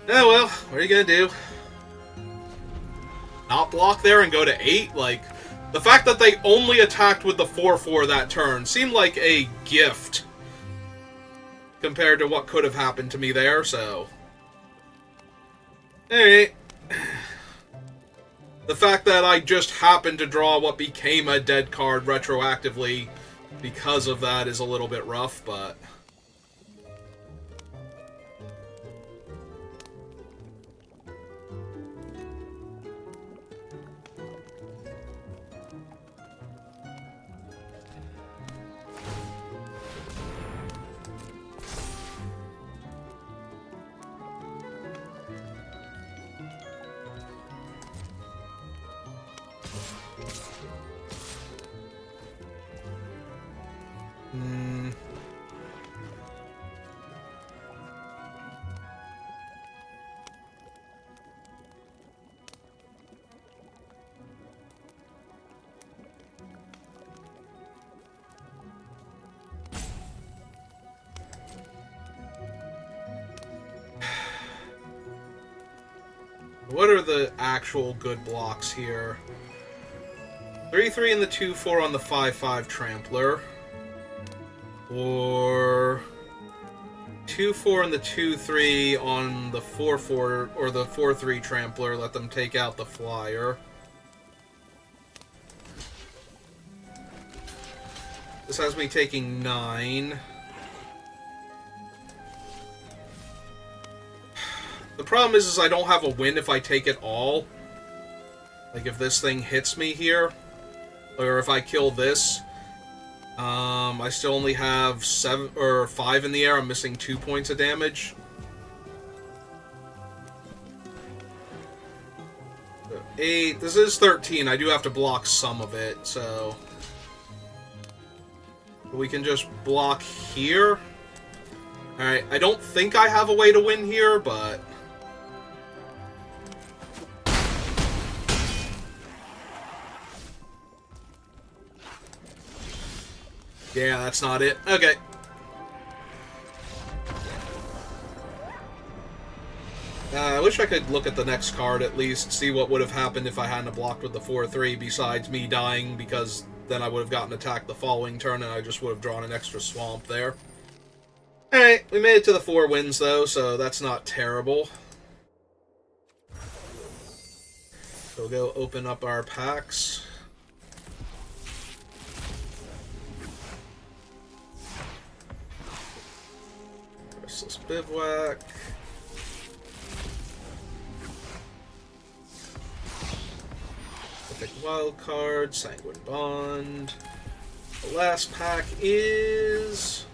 Oh well, what are you gonna do? Not block there and go to 8? Like, the fact that they only attacked with the 4-4 that turn seemed like a gift compared to what could have happened to me there, so... Alright. The fact that I just happened to draw what became a dead card retroactively because of that is a little bit rough, but... What are the actual good blocks here? 3-3 and the 2-4 on the 5-5 Trampler. Or 2-4 and the 2-3 on the 4-4 or the 4-3 Trampler. Let them take out the flyer. This has me taking 9. The problem is I don't have a win if I take it all. Like, if this thing hits me here, or if I kill this, I still only have 7 or 5 in the air. I'm missing 2 points of damage. 8. This is 13. I do have to block some of it, so... We can just block here. Alright, I don't think I have a way to win here, but... Yeah, that's not it. Okay. I wish I could look at the next card at least, see what would have happened if I hadn't blocked with the 4-3, besides me dying, because then I would have gotten attacked the following turn and I just would have drawn an extra swamp there. Alright, we made it to the 4 wins though, so that's not terrible. So we'll go open up our packs. Restless Bivouac. Epic Wildcard, Sanguine Bond. The last pack is...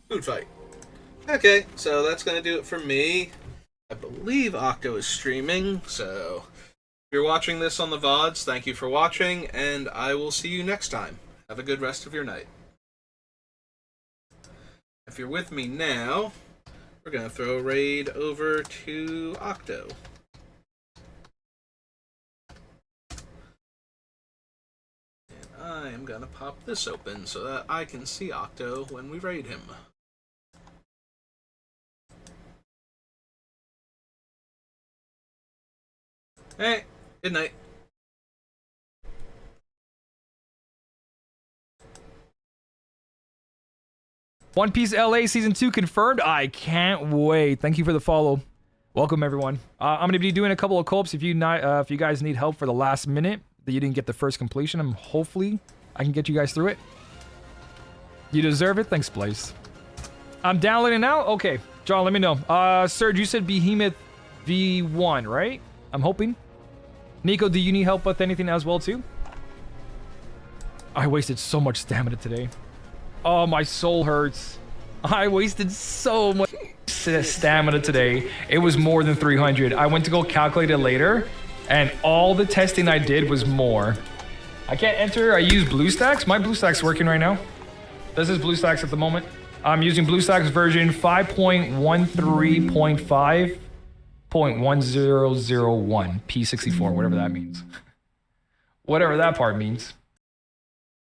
Food Fight. Okay, so that's going to do it for me. I believe Octo is streaming, so if you're watching this on the VODs, thank you for watching, and I will see you next time. Have a good rest of your night. If you're with me now, we're going to throw a raid over to Octo. And I am going to pop this open so that I can see Octo when we raid him. Hey, good night. One Piece LA Season 2 confirmed. I can't wait. Thank you for the follow. Welcome, everyone. I'm going to be doing a couple of co-ops if you guys need help for the last minute. that you didn't get the first completion. Hopefully I can get you guys through it. You deserve it. Thanks, Blaze. I'm downloading now? Okay. John, let me know. Serge, you said Behemoth V1, right? I'm hoping. Nico, do you need help with anything as well, too? I wasted so much stamina today. Oh, my soul hurts. I wasted so much stamina today. It was more than 300. I went to go calculate it later, and all the testing I did was more. I can't enter. I use BlueStacks. My BlueStacks working right now. This is BlueStacks at the moment. I'm using BlueStacks version 5.13.5.1001 P64, whatever that means. Whatever that part means.